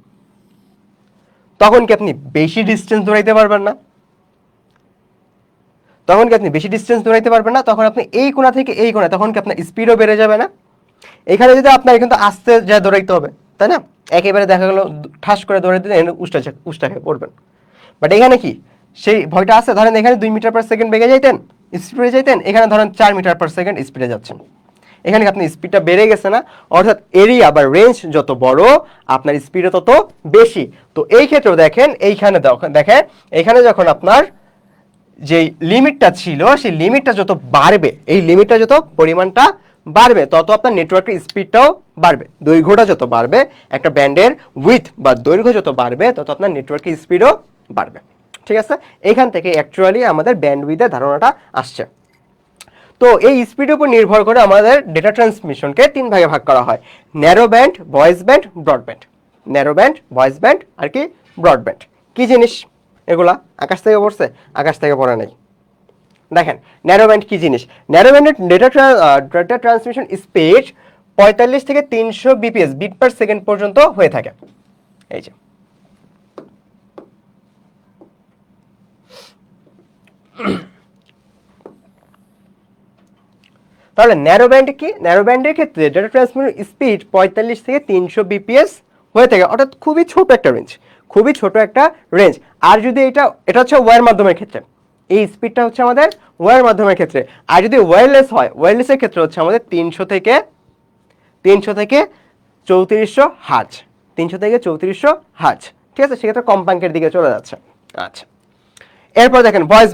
তখন কি আপনি বেশি ডিস্টেন্স দৌড়াইতে পারবেন না? তখন আপনি এই কোণা থেকে এই কোণা, তখন কি আপনার স্পিডও বেড়ে যাবে না? এখানে যদি আপনার কিন্তু আস্তে যা দৌড়াইতে হবে, তাই না? একেবারে দেখা গেল ঠাস করে দৌড়াই দিলে উষ্টা খেয়ে পড়বেন। বাট এখানে কি সেই ভয়টা আছে? ধরেন এখানে 2 মিটার/সেকেন্ড বেগে যাইতেন, স্পিডে যাইতেন, এখানে ধরেন 4 মিটার/সেকেন্ড স্পিডে যাচ্ছেন। এখানে কি আপনার স্পিডটা বেড়ে গেছে না? অর্থাৎ এরিয়া বা রেঞ্জ যত বড় আপনার স্পিডও তত বেশি। তো এই ক্ষেত্রেও দেখেন এখানে যখন আপনার যে লিমিটটা ছিল সেই লিমিটটা যত বাড়বে, এই লিমিটটা যত পরিমাণটা বাড়বে, তত আপনার নেটওয়ার্কের স্পিডটাও বাড়বে। দৈর্ঘ্যটা যত বাড়বে, একটা ব্যান্ডের উইথ বা দৈর্ঘ্য যত বাড়বে, তত আপনার নেটওয়ার্কের স্পিডও বাড়বে। ঠিক আছে? এখান থেকে অ্যাকচুয়ালি আমাদের ব্যান্ডউইথের ধারণাটা আসছে। তো এই স্পিডের উপর নির্ভর করে আমাদের ডেটা ট্রান্সমিশনকে 3 ভাগে ভাগ করা হয়: narrow band, voice band, broadband. Narrow band, voice band আর কি ব্রডব্যান্ড। কি জিনিস এগুলা? আকাশ থেকে পড়ছে? আকাশ থেকে পড়ে নাই। দেখেন ন্যারো ব্যান্ড কি জিনিস। ন্যারো ব্যান্ডের ডেটা ট্রান্সমিশন স্পিড 45 থেকে 300 বিপিএস, বিট/সেকেন্ড পর্যন্ত হয়ে থাকে। এই যে তাহলে ন্যারো ব্যান্ড কি? ন্যারো ব্যান্ডের ক্ষেত্রে ডেটা ট্রান্সমিশন স্পিড 45 থেকে 300 বিপিএস হয়ে থাকে, অর্থাৎ খুবই ছোট একটা রেঞ্জ। আর যদি এটা হচ্ছে ওয়্যার মাধ্যমের ক্ষেত্রে, এই স্পিডটা হচ্ছে আমাদের ওয়্যার মাধ্যমের ক্ষেত্রে। আর যদি ওয়্যারলেস হয়, ওয়্যারলেসের ক্ষেত্রে হচ্ছে আমাদের 300 থেকে 3400 হার্জ। 300 থেকে 3400 হার্জ। ঠিক আছে? সেক্ষেত্রে কম্পাঙ্কের দিকে চলে যাচ্ছে। আচ্ছা, এরপর দেখেন ভয়েস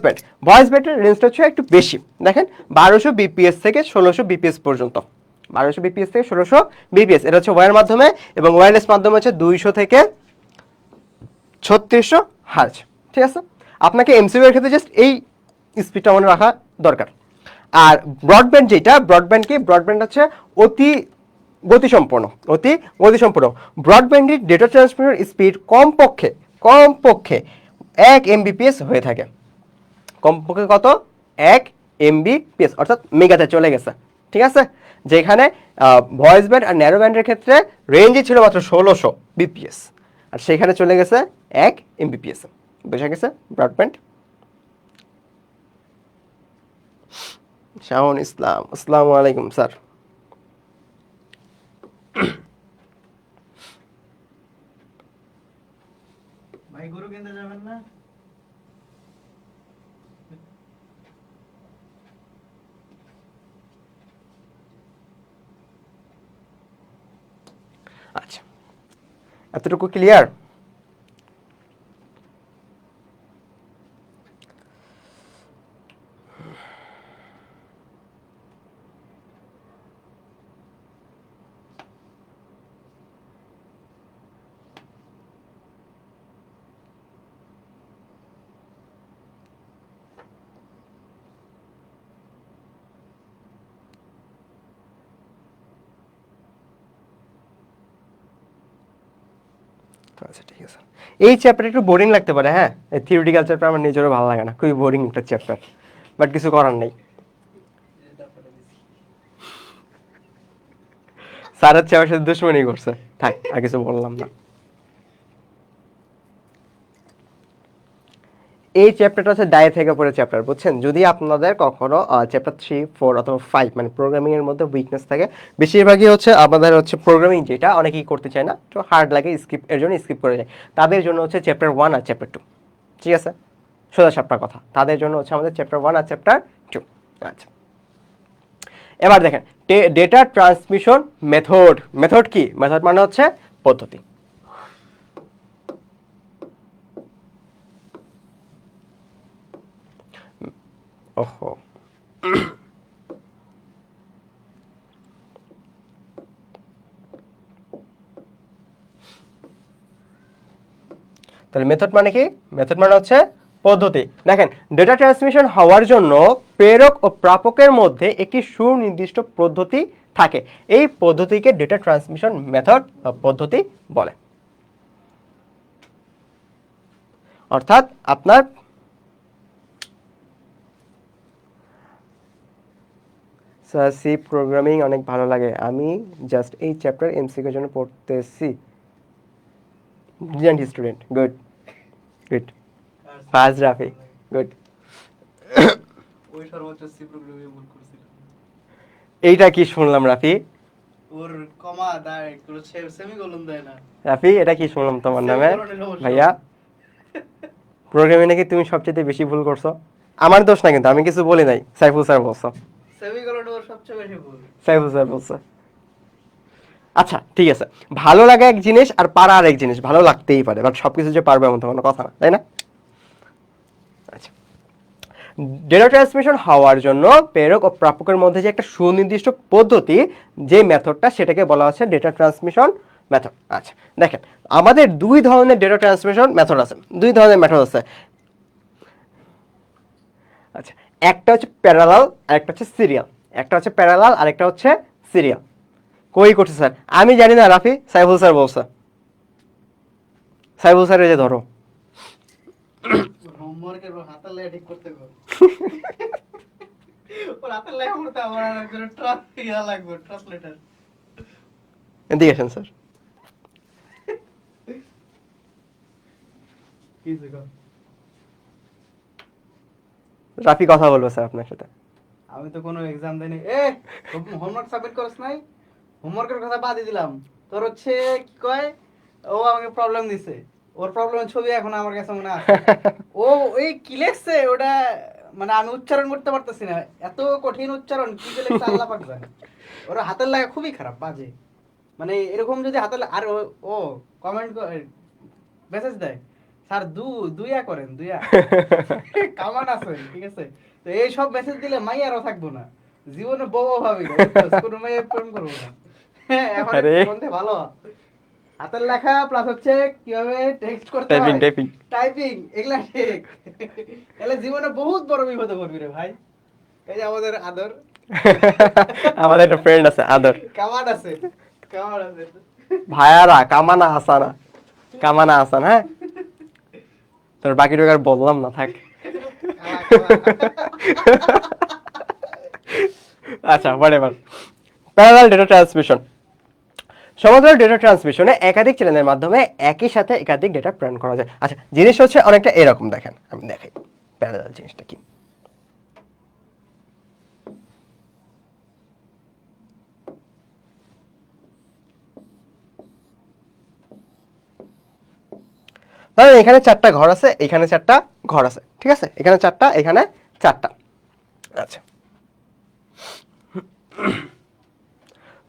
ব্যান্ডের রেঞ্জটা হচ্ছে একটু বেশি। দেখেন 1200 বিপিএস থেকে 1600 বিপিএস পর্যন্ত। 1200 বিপিএস থেকে 1600 বিপিএস, এটা হচ্ছে ওয়্যার মাধ্যমে, এবং ওয়্যারলেস মাধ্যমে হচ্ছে 200 থেকে 3600 হার্জ। ঠিক আছে? আপনাকে এমসিইউ এর ক্ষেত্রে জাস্ট এই স্পিডটা মনে রাখা দরকার। আর ব্রডব্যান্ড কি? ব্রডব্যান্ড হচ্ছে অতি গতিসম্পন্ন। ব্রডব্যান্ডের ডেটা ট্রান্সমিশন স্পিড কমপক্ষে 1 এমবিপিএস হয়ে থাকে। কমপক্ষে কত? 1 এমবিপিএস, অর্থাৎ মেগাতে চলে গেছে। ঠিক আছে? যেখানে ভয়েস ব্যান্ড আর ন্যারো ব্যান্ডের ক্ষেত্রে রেঞ্জই ছিল মাত্র 1600 বিপিএস, আর সেখানে চলে গেছে 1 এমবিপিএস। বোঝা গেছে? ব্রডব্যান্ড। শাওন ইসলাম, আসসালামু আলাইকুম স্যার। ভাই গরু কিনতে যাবেন না? আচ্ছা, এতটুকু ক্লিয়ার? আচ্ছা, ঠিক আছে। এই চ্যাপ্টার একটু বোরিং লাগতে পারে, হ্যাঁ, এই থিওরিটিক্যাল চ্যাপ্টার আমার নিজেরও ভালো লাগে না, খুবই বোরিং একটা চ্যাপ্টার, বাট কিছু করার নেই। স্যার হচ্ছে আমার সাথে দুশ্মনী করছে, থাক আর কিছু বললাম না। এই চ্যাপ্টারটা হচ্ছে ডায়ে থেকে পড়ে চ্যাপ্টার, বুঝছেন? যদি আপনাদের কখনো চ্যাপ্টার 3, 4 অথবা 5 মানে প্রোগ্রামিং এর মধ্যে উইকনেস থাকে, বেশিরভাগই হচ্ছে আমাদের হচ্ছে প্রোগ্রামিং যেটা অনেকেই করতে চায় না, তো হার্ড লাগে, এর জন্য স্কিপ করে যায়। তাদের জন্য হচ্ছে চ্যাপ্টার 1 আর চ্যাপ্টার 2। ঠিক আছে? সোজা সাপটা কথা, তাদের জন্য হচ্ছে আমাদের চ্যাপ্টার 1 আর চ্যাপ্টার 2। আচ্ছা, এবার দেখেন ডেটা ট্রান্সমিশন মেথড কি? মেথড মানে হচ্ছে পদ্ধতি। ওহো, তাহলে মেথড মানে কি? মেথড মানে হচ্ছে পদ্ধতি। দেখেন ডেটা ট্রান্সমিশন হওয়ার জন্য প্রেরক ও প্রাপকের মধ্যে একটি সুনির্দিষ্ট পদ্ধতি থাকে। এই পদ্ধতিকে ডেটা ট্রান্সমিশন মেথড বা পদ্ধতি বলে। অর্থাৎ আপনার সি প্রোগ্রামিং অনেক ভালো লাগে, আমি জাস্ট এই চ্যাপ্টার এমসিকিউর জন্য পড়তেছি। Brilliant student, good good. ফাজ রাফি, গুড। ওই সর্বোচ্চ সি প্রোগ্রামে ভুল করছিল। এইটা কি শুনলাম রাফি? ওর কমা দেয়, কোনো সেমিকোলন দেয় না। রাফি এটা কি শুনলাম তোমার নামে? সেমিকোলনের সমস্যা। ভাইয়া প্রোগ্রামে নাকি তুমি সবচেয়ে বেশি ভুল করছো। আমার দোষ না কিন্তু, আমি কিছু বলি নাই, সাইফুল স্যার বলছো। সেমিকোলন ওর সবচেয়ে বেশি ভুল। সাইফুল স্যার বলছো। আচ্ছা ঠিক আছে, ভালো লাগা এক জিনিস আর পারা আর এক জিনিস, ভালো লাগতেই পারে, বাট সবকিছু যে পারবে এমন তো কোনো কথা না, তাই না? আচ্ছা, ডেটা ট্রান্সমিশন হওয়ার জন্য প্রেরক ও প্রাপকের মধ্যে যে একটা সুনির্দিষ্ট পদ্ধতি, যে মেথডটা, সেটাকে বলা হচ্ছে ডেটা ট্রান্সমিশন মেথড। আচ্ছা দেখেন, আমাদের দুই ধরনের ডেটা ট্রান্সমিশন মেথড আছে, দুই ধরনের মেথড আছে। আচ্ছা, একটা হচ্ছে প্যারালাল আর একটা হচ্ছে সিরিয়াল। একটা হচ্ছে প্যারালাল আর একটা হচ্ছে সিরিয়াল। কই করছে স্যার? আমি জানি না রাফি, সাইফুল স্যার বলছে। সাইফুল স্যার এই যে ধরো। হোমওয়ার্কের হাতের লেখা ঠিক করতে গো। ওর হাতের লেখা করতে আমার একজন লাগবে, ট্রান্সলেটর। এদিকে আসেন স্যার। কি দেখো? রাফি কথা বলবো স্যার আপনার সাথে। আমি তো কোনো এক্সাম দেইনি। হোমওয়ার্ক সাবমিট করছ নাই? হোমওয়ার্কের কথা বাদই দিলাম। তোর হচ্ছে কি কয়, ও আমাকে প্রবলেম দিছে। ওর প্রবলেমের ছবি এখন আমার কাছে মনে আছে। ও এই কি লিখছে ওটা, মানে আমি উচ্চারণ করতে পারতেছি না, এত কঠিন উচ্চারণ, কি যে লিখছে আল্লাহ পাক জানে। ওর হাতের লেখা খুবই খারাপ, বাজে। মানে এরকম যদি হাতের আর ও কমেন্ট মেসেজ দেয়, স্যার দুইয়া করেন, দুইয়া কামান আছে, ঠিক আছে? তো এই সব মেসেজ দিলে মাইয়ারও থাকবো না, জীবনে বউ ভাবি না, কোনো মাইয়া প্রেম করবো না। এখন বন্ধে ভালো হাতের লেখা প্লাস হচ্ছে কিভাবে টেক্সট করতে হয়, টাইপিং, এগুলা ঠিক। তাহলে জীবনে বহুত বড় বিপদে পড়বি রে ভাই। এই যে আমাদের আদর, আমাদের একটা ফ্রেন্ড আছে আদর, কামান আছে, কামান আছে ভাইয়ারা, কামানা হাসানা, কামানা হাসান। হ্যাঁ, তোর বাকি টাকার বললাম না, থাক। আচ্ছা, হোয়াটএভার। Parallel data transmission. সমান্তরাল ডেটা ট্রান্সমিশনে একাধিক চ্যানেলের মাধ্যমে একই সাথে একাধিক ডেটা প্রেরণ করা যায়। আচ্ছা, জিনিস হচ্ছে অনেকটা এরকম, দেখেন আমি দেখাই প্যারালাল জিনিসটা কি। ধরেন এখানে 4টা ঘর আছে, এখানে 4টা ঘর আছে, ঠিক আছে? এখানে 4টা, এখানে 4টা। আচ্ছা,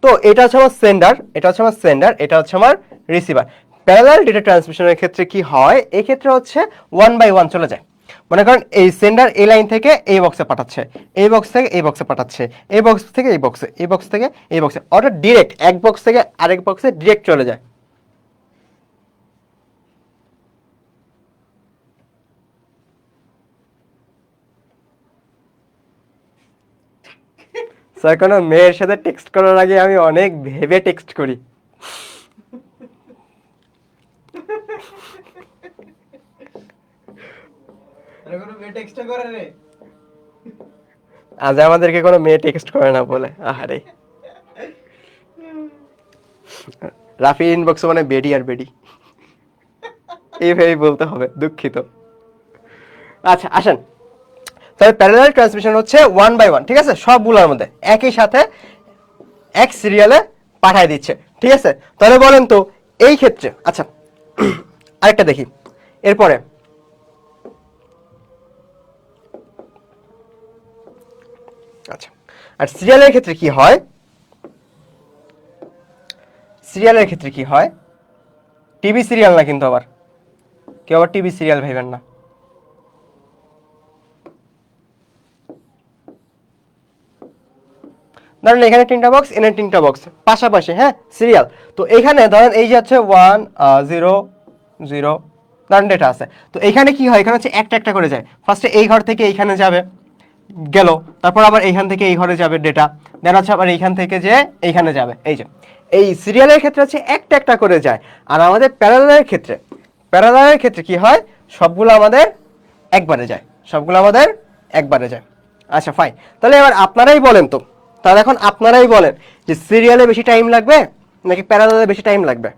তো এটা হচ্ছে আমার সেন্ডার, এটা হচ্ছে আমার সেন্ডার, এটা হচ্ছে আমার রিসিভার। প্যারালাল ডেটা ট্রান্সমিশনের ক্ষেত্রে কি হয়, এই ক্ষেত্রে হচ্ছে 1 বাই 1 চলে যায়। মনে করেন এই সেন্ডার এই লাইন থেকে এই বক্সে পাঠাচ্ছে, এই বক্স থেকে এই বক্সে পাঠাচ্ছে, এই বক্স থেকে এই বক্সে, এই বক্স থেকে এই বক্সে, অর্থাৎ ডিরেক্ট এক বক্স থেকে আরেক বক্সে ডিরেক্ট চলে যায়। স্যার, কোনো মেয়ের সাথে টেক্সট করার আগে আমি অনেক ভেবে টেক্সট করি। আজ আমাদেরকে কোনো মেয়ে টেক্সট করে না বলে, আহারে। রাফি ইনবক্স মানে বেডি আর বেডি, এইভাবেই বলতে হবে, দুঃখিত। আচ্ছা আসেন, তাহলে প্যারালাল ট্রান্সমিশন হচ্ছে 1 বাই 1, ঠিক আছে? সবগুলোর মধ্যে একই সাথে এক সিরিয়ালে পাঠিয়ে দিচ্ছে, ঠিক আছে? তাহলে বলেন তো এই ক্ষেত্রে, আচ্ছা আরেকটা দেখি এরপরে। আচ্ছা, আর সিরিয়ালের ক্ষেত্রে কি হয়? সিরিয়ালের ক্ষেত্রে কি হয়? টিভি সিরিয়াল না কিন্তু, আবার কেউ আবার টিভি সিরিয়াল ভাইবেন না। ধরেন এখানে 3টা বক্স, এখানে 3টা বক্স পাশাপাশি, হ্যাঁ, সিরিয়াল। তো এখানে ধরেন এই যে হচ্ছে 1 0 0, ধরেন ডেটা আছে। তো এখানে কি হয়, এখানে হচ্ছে একটা একটা করে যায়। ফার্স্টে এই ঘর থেকে এইখানে যাবে, গেল, তারপর আবার এইখান থেকে এই ঘরে যাবে ডেটা, দেন হচ্ছে আবার এইখান থেকে যে এইখানে যাবে। এই যে এই সিরিয়ালের ক্ষেত্রে হচ্ছে একটা একটা করে যায়। আর আমাদের প্যারালালের ক্ষেত্রে কি হয়, সবগুলো আমাদের একবারে যায়, সবগুলো আমাদের একবারে যায়। আচ্ছা ফাইন, তাহলে এবার আপনারাই বলেন তো, তাহলে এখন আপনারাই বলেন যে সিরিয়ালে বেশি টাইম লাগবে নাকি প্যারালালে বেশি টাইম লাগবে?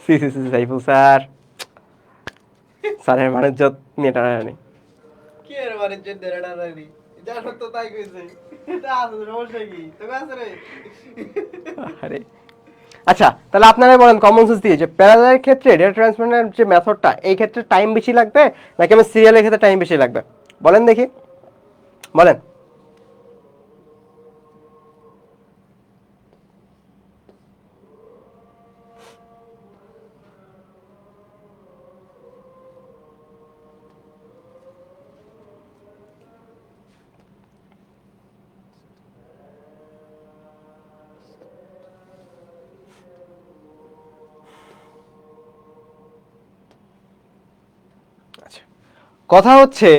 সি সি সি সাইফুল স্যার, স্যারের মানে যত নিয়ে টানাটানি। কি এর বাড়ির জন্য দাঁড়ানি যা সত্য তাই কইছে, এটা আছে সমস্যা কি তোকে আছে রে? আরে আচ্ছা, তাহলে আপনারাই বলেন কমন সেন্স দিয়ে যে প্যারালালের ক্ষেত্রে ডেটা ট্রান্সফারের যে মেথডটা, এই ক্ষেত্রে টাইম বেশি লাগবে নাকি আমার সিরিয়ালের ক্ষেত্রে টাইম বেশি লাগবে? বলেন দেখি, বলেন। আচ্ছা, কথা হচ্ছে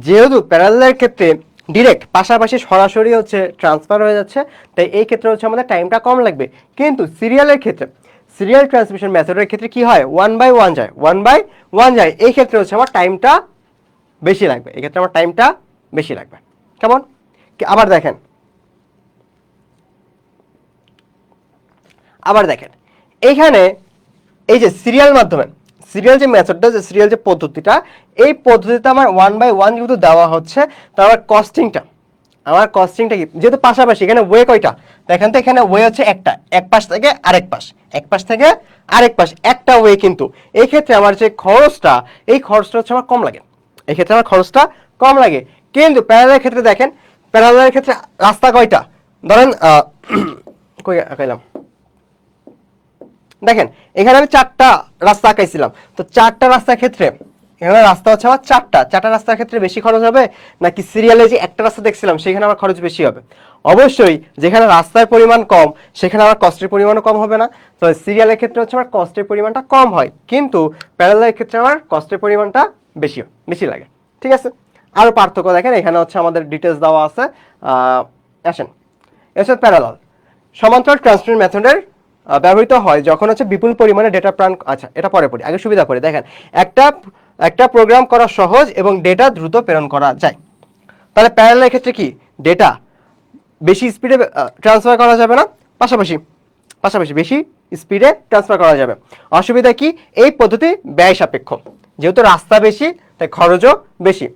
যেহেতু প্যারালালের ক্ষেত্রে ডিরেক্ট পাশাপাশি সরাসরি হচ্ছে ট্রান্সফার হয়ে যাচ্ছে, তাই এই ক্ষেত্রে হচ্ছে আমাদের টাইমটা কম লাগবে। কিন্তু সিরিয়ালের ক্ষেত্রে, সিরিয়াল ট্রান্সমিশন মেথডের ক্ষেত্রে কি হয়, 1/1 যায়, 1/1 যায়, এই ক্ষেত্রে হচ্ছে আমার টাইমটা বেশি লাগবে, এই ক্ষেত্রে আমার টাইমটা বেশি লাগবে। কেমন? আবার দেখেন, আবার দেখেন এইখানে এই যে সিরিয়াল মাধ্যমে, সিরিয়াল যে মেথডটা, যে সিরিয়াল যে পদ্ধতিটা, এই পদ্ধতিতে আমার 1/1 যেহেতু দেওয়া হচ্ছে, তো আমার কস্টিংটা, আমার কস্টিংটা কি, যেহেতু পাশাপাশি এখানে ওয়ে কয়টা দেখেন তো, এখানে ওয়ে হচ্ছে একটা, এক পাশ থেকে আরেক পাশ, এক পাশ থেকে আরেক পাশ, একটা ওয়ে, কিন্তু এই ক্ষেত্রে আমার যে খরচটা, এই খরচটা হচ্ছে আমার কম লাগে, এই ক্ষেত্রে আমার খরচটা কম লাগে। কিন্তু প্যারালালের ক্ষেত্রে দেখেন, প্যারালালের ক্ষেত্রে রাস্তা কয়টা, ধরেন কই আঁকাইলাম, দেখেন এখানে আমি 4টা রাস্তা আঁকাইছিলাম, তো 4টা রাস্তার ক্ষেত্রে এখানে রাস্তা হচ্ছে আমার 4টা রাস্তার ক্ষেত্রে বেশি খরচ হবে নাকি সিরিয়ালে যে একটা রাস্তা দেখছিলাম সেখানে আমার খরচ বেশি হবে? অবশ্যই যেখানে রাস্তার পরিমাণ কম সেখানে আমার কস্টের পরিমাণও কম হবে না? তো সিরিয়ালের ক্ষেত্রে হচ্ছে আমার কস্টের পরিমাণটা কম হয়, কিন্তু প্যারালালের ক্ষেত্রে আমার কস্টের পরিমাণটা বেশি বেশি লাগে। ঠিক আছে, আরো পার্থক্য দেখেন, এখানে হচ্ছে আমাদের ডিটেলস দেওয়া আছে। আসেন, এসব প্যারালাল সমান্তরাল ট্রান্সফার মেথডের ব্যবহৃত হয় যখন হচ্ছে বিপুল পরিমাণে ডেটা প্রাণ, আচ্ছা এটা পরে পড়ি, আগে সুবিধা করে দেখেন, একটা একটা প্রোগ্রাম করা সহজ এবং ডেটা দ্রুত প্রেরণ করা যায়। তাহলে প্যারালালের ক্ষেত্রে কি ডেটা বেশি স্পিডে ট্রান্সফার করা যাবে না, পাশাপাশি পাশাপাশি বেশি স্পিডে ট্রান্সফার করা যাবে। অসুবিধা কি, এই পদ্ধতি ব্যয় সাপেক্ষ, যেহেতু রাস্তা বেশি তাই খরচও বেশি,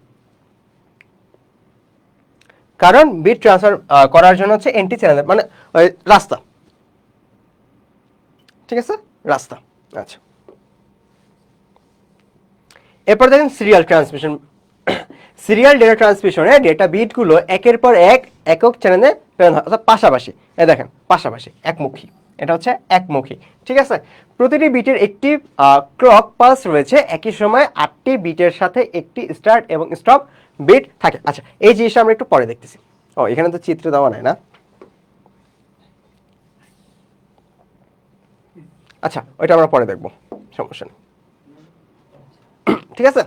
কারণ বিট ট্রান্সফার করার জন্য হচ্ছে এন্টি চ্যানেল মানে ওই রাস্তা, ঠিক আছে, রাস্তা। আচ্ছা, এরপর দেখেন সিরিয়াল ট্রান্সমিশন, সিরিয়াল ডেটা ট্রান্সমিশনে ডেটা বিটগুলো একের পর এক একক চ্যানেলে প্রেরণ হয়, অর্থাৎ পাশাপাশি। এই দেখেন পাশাপাশি, একমুখী, এটা হচ্ছে একমুখী। ঠিক আছে, প্রতিটি বিটের একটি ক্লক পালস রয়েছে, একই সময়ে 8টি বিটের সাথে একটি স্টার্ট এবং স্টপ বিট থাকে। আচ্ছা, এই জিনিসটা আমরা একটু পরে দেখতেছি। ও এখানে তো চিত্র দেওয়া নাই না, আচ্ছা ওইটা আমরা পরে দেখবো, সমস্যা নেই। ঠিক আছে,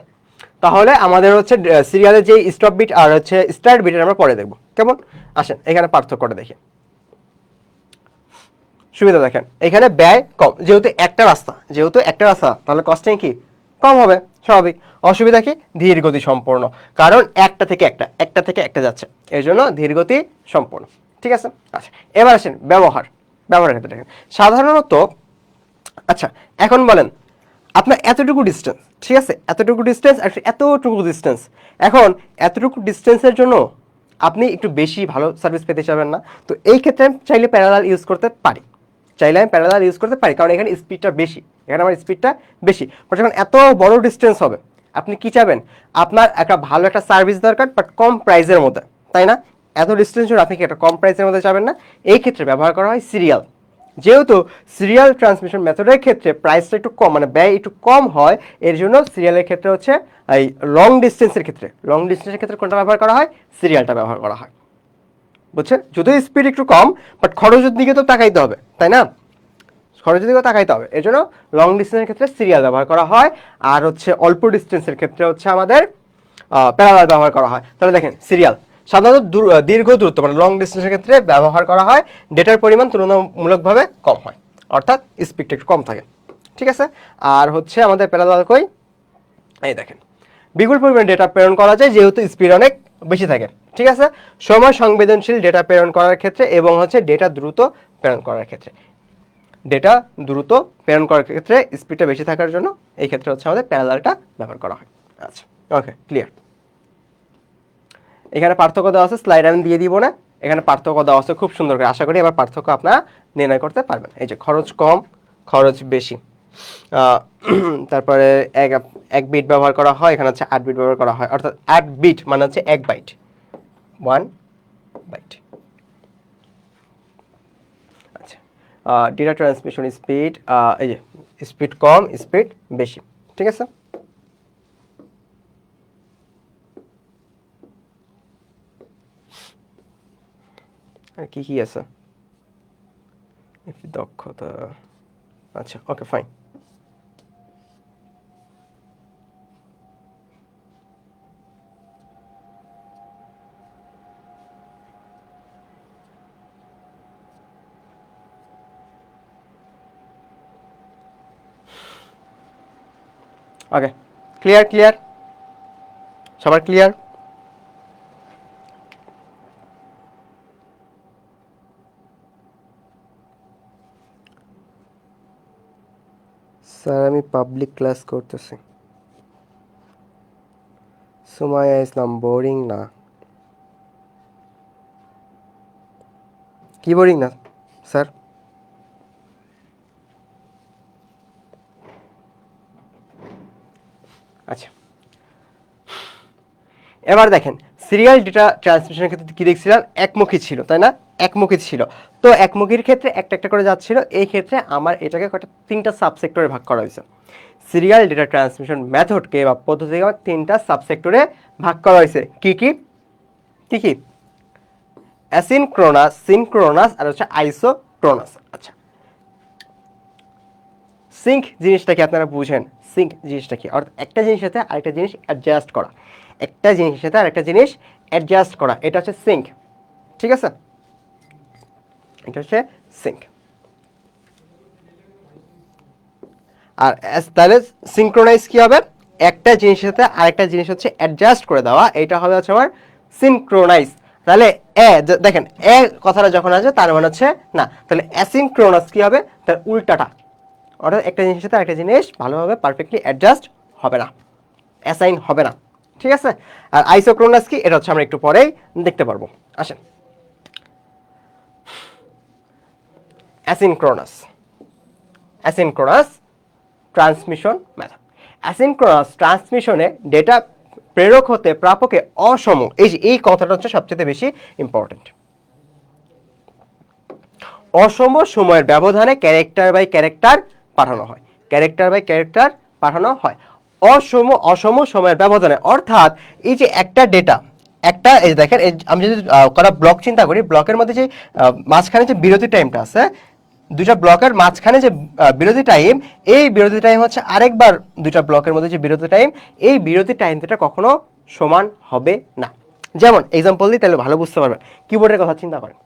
তাহলে আমাদের হচ্ছে সিরিয়ালের যে স্টপ বিট আর হচ্ছে স্টার্ট বিট আমরা পরে দেখবো। কেমন? আসেন এখানে পার্থক্যটা দেখি, সুবিধা দেখেন, এখানে ব্যয় কম, যেহেতু একটা রাস্তা, যেহেতু একটা রাস্তা তাহলে কস্টিং কি কম হবে, স্বাভাবিক। অসুবিধা কি, ধীর গতি সম্পূর্ণ, কারণ একটা থেকে একটা যাচ্ছে, এই জন্য ধীর গতি সম্পূর্ণ। ঠিক আছে, আচ্ছা এবার আসেন ব্যবহারের ক্ষেত্রে দেখেন সাধারণত। আচ্ছা এখন বলেন, আপনার এতটুকু ডিস্টেন্স, ঠিক আছে, এতটুকু ডিস্টেন্স আর এতটুকু ডিস্টেন্স, এখন এতটুকু ডিস্টেন্সের জন্য আপনি একটু বেশি ভালো সার্ভিস পেতে চাবেন না, তো এই ক্ষেত্রে আমি চাইলে প্যারালাল ইউজ করতে পারি, কারণ এখানে স্পিডটা বেশি, এখানে আমার স্পিডটা বেশি। বাট যখন এত বড় ডিস্টেন্স হবে, আপনি কি চাবেন, আপনার একটা ভালো একটা সার্ভিস দরকার বাট কম প্রাইসের মধ্যে, তাই না? এত ডিস্টেন্স জন্য আপনি কি একটা কম প্রাইসের মধ্যে চাবেন না? এই ক্ষেত্রে ব্যবহার করা হয় সিরিয়াল। যেহেতু সিরিয়াল ট্রান্সমিশন মেথডের ক্ষেত্রে প্রাইসটা একটু কম, মানে ব্যয় একটু কম হয়, এর জন্য সিরিয়ালের ক্ষেত্রে হচ্ছে এই লং ডিস্টেন্সের ক্ষেত্রে কোনটা ব্যবহার করা হয়, সিরিয়ালটা ব্যবহার করা হয়। বুঝছেন? যদিও স্পিড একটু কম, বাট খরচের দিকে তো তাকাইতে হবে, তাই না? খরচের দিকে তাকাইতে হবে, এর জন্য লং ডিস্টেন্সের ক্ষেত্রে সিরিয়াল ব্যবহার করা হয়, আর হচ্ছে অল্প ডিস্টেন্সের ক্ষেত্রে হচ্ছে আমাদের প্যারালাল ব্যবহার করা হয়। তাহলে দেখেন সাধারণত দীর্ঘ দূরত্ব মানে লং ডিস্টেন্সের ক্ষেত্রে ব্যবহার করা হয়, ডেটার পরিমাণ তুলনামূলকভাবে কম হয়, অর্থাৎ স্পিডটা একটু কম থাকে। ঠিক আছে, আর হচ্ছে আমাদের প্যারালাল কই, এই দেখেন বিপুল পরিমাণে ডেটা প্রেরণ করা যায় যেহেতু স্পিড অনেক বেশি থাকে। ঠিক আছে, সময় সংবেদনশীল ডেটা প্রেরণ করার ক্ষেত্রে এবং হচ্ছে ডেটা দ্রুত প্রেরণ করার ক্ষেত্রে, ডেটা দ্রুত প্রেরণ করার ক্ষেত্রে স্পিডটা বেশি থাকার জন্য এই ক্ষেত্রে হচ্ছে আমাদের প্যারালালটা ব্যবহার করা হয়। আচ্ছা, ওকে, ক্লিয়ার। এখানে পার্থক্য দেওয়া আছে, স্লাইড আমি দিয়ে দিব না, এখানে পার্থক্য দেওয়া আছে খুব সুন্দর করে, আশা করি এবার পার্থক্য আপনারা নির্ণয় করতে পারবেন। এই যে খরচ কম, খরচ বেশি, তারপরে এক বিট ব্যবহার করা হয়, এখানে হচ্ছে 8 বিট ব্যবহার করা হয়, অর্থাৎ 8 বিট মানে হচ্ছে 1 বাইট, 1 বাইট। আচ্ছা, ডেটা ট্রান্সমিশন স্পিড, এই যে স্পিড কম, স্পিড বেশি। ঠিক আছে, আর কি কি আছে দক্ষতা, আচ্ছা ওকে ফাইন। ওকে, ক্লিয়ার ক্লিয়ার, সবার ক্লিয়ার? স্যার আমি পাবলিক ক্লাস করতেছি। সুমাইয়া ইসলাম, বোরিং না? কি বোরিং না স্যার? আচ্ছা, এবার দেখেন সিরিয়াল ডেটা ট্রান্সমিশনের ক্ষেত্রে কি দেখছিলাম, একমুখী ছিল তাই না, একমুখী ছিল। তো একমুখীর ক্ষেত্রে একটা একটা করে যাচ্ছিল, এই ক্ষেত্রে আমার এটাকে কয়টা 3টা সাবসেক্টরে ভাগ করা হয়েছে। সিরিয়াল ডেটা ট্রান্সমিশন মেথডকে বা পদ্ধতিকে আমার 3টা সাবসেক্টরে ভাগ করা হয়েছে। কি কি কি কি? অ্যাসিনক্রোনাস, সিনক্রোনাস আর হচ্ছে আইসোক্রোনাস। আচ্ছা, সিঙ্ক জিনিসটা কি আপনারা বুঝেন? সিঙ্ক জিনিসটা কি? অর্থাৎ একটা জিনিসের সাথে আরেকটা জিনিস অ্যাডজাস্ট করা, একটা জিনিসের সাথে আরেকটা জিনিস অ্যাডজাস্ট করা, এটা হচ্ছে সিঙ্ক। ঠিক আছে, এটা হচ্ছে সিঙ্ক। আর তাহলে সিনক্রোনাইজ কি হবে? একটা জিনিসের সাথে আরেকটা জিনিস হচ্ছে অ্যাডজাস্ট করে দেওয়া, এটা হবে হচ্ছে আমার সিনক্রোনাইজ। তাহলে দেখেন এ কথাটা যখন আসে তার মানে হচ্ছে না, তাহলে অ্যাসিনক্রোনাস কি হবে? তার উল্টাটা, অর্থাৎ একটা জিনিসের সাথে আরেকটা জিনিস ভালোভাবে পারফেক্টলি অ্যাডজাস্ট হবে না, অ্যাসাইন হবে না। ঠিক আছে, আর আইসোক্রোনাস কি, এটা হচ্ছে আমরা একটু পরেই দেখতে পারবো। আসেন, asynchronous, asynchronous transmission method. Asynchronous ট্রান্সমিশনে ডেটা প্রেরক হতে প্রাপকে অসম, এই যে এই কথাটা হচ্ছে সবচেয়ে বেশি ইম্পর্টেন্ট। অসম সময়ের ব্যবধানে ক্যারেক্টার বাই ক্যারেক্টার পাঠানো হয়, ক্যারেক্টার বাই ক্যারেক্টার পাঠানো হয় অসম সময়ের ব্যবধানে। অর্থাৎ এই যে একটা ডেটা, একটা এই দেখেন আমি যদি করা ব্লক চিন্তা করি, ব্লকের মধ্যে যে মাঝখানে যে বিরতি টাইমটা আছে, দুইটা ব্লকের মাঝখানে যে বিরতি টাইম, এই বিরতি টাইম হচ্ছে আরেকবার দুইটা ব্লকের মধ্যে যে বিরতি টাইম, এই বিরতি টাইম দুটা কখনো সমান হবে না। যেমন এক্সাম্পল দিই তাহলে ভালো বুঝতে পারবেন। কিবোর্ডের কথা চিন্তা করেন,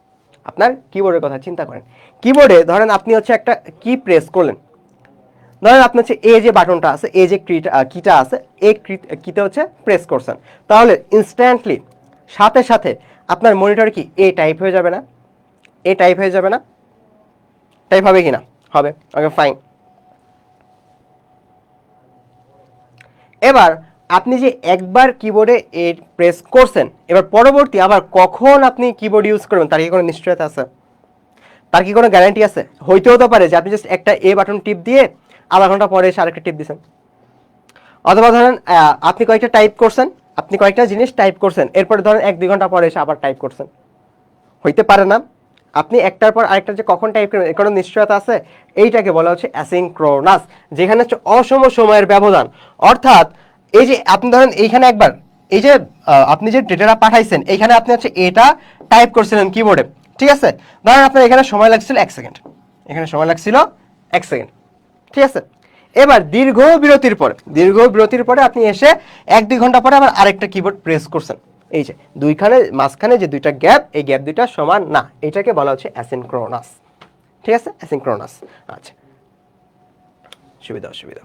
আপনার কিবোর্ডের কথা চিন্তা করেন। কিবোর্ডে ধরেন আপনি হচ্ছে একটা কি প্রেস করলেন, ধরেন আপনি হচ্ছে এই যে বাটনটা আছে, এই যে কিটা আছে, এই কিটা হচ্ছে প্রেস করছেন, তাহলে ইনস্ট্যান্টলি সাথে সাথে আপনার মনিটরে কি এ টাইপ হয়ে যাবে না? এ টাইপ হয়ে যাবে না? টাইপ হবে কি না? হবে। Okay fine. এবার আপনি যে একবার কিবোর্ডে এ প্রেস করছেন, এবার পরবর্তী আবার কখন আপনি কিবোর্ড ইউজ করবেন তার কি কোনো নিশ্চয়তা আছে? তার কি কোনো গ্যারান্টি আছে? হইতেও তো পারে যে আপনি জাস্ট একটা এ বাটন টিপ দিয়ে আধা ঘন্টা পরে এসে আরেকটা টিপ দিচ্ছেন, অথবা ধরেন আপনি কয়েকটা টাইপ করছেন, আপনি কয়েকটা জিনিস টাইপ করছেন, এরপরে ধরেন 1-2 ঘন্টা পরে এসে আবার টাইপ করছেন, হইতে পারে না? আপনি একটার পর আরেকটা যে কখন টাইপ করবেন এর কোনো নিশ্চয়তা আছে? এইটাকে বলা হচ্ছে অ্যাসিনক্রোনাস, যেখানে হচ্ছে অসম সময়ের ব্যবধান। অর্থাৎ এই যে আপনি ধরেন এইখানে একবার এই যে আপনি যে ডেটাটা পাঠাইছেন, এইখানে আপনি হচ্ছে এটা টাইপ করছিলেন কিবোর্ডে, ঠিক আছে? ধরেন আপনার এখানে সময় লাগছিল 1 সেকেন্ড, এখানে সময় লাগছিল 1 সেকেন্ড, ঠিক আছে? এবার দীর্ঘ বিরতির পরে আপনি এসে 1-2 ঘন্টা পরে আবার আরেকটা কিবোর্ড প্রেস করছেন, এই যে দুইখানে মাঝখানে যে দুইটা গ্যাপ, এই গ্যাপ দুইটা সমান না, এটাকে বলা হচ্ছে অ্যাসিনক্রোনাস। ঠিক আছে, অ্যাসিনক্রোনাস। আচ্ছা, সুবিধা অসুবিধা।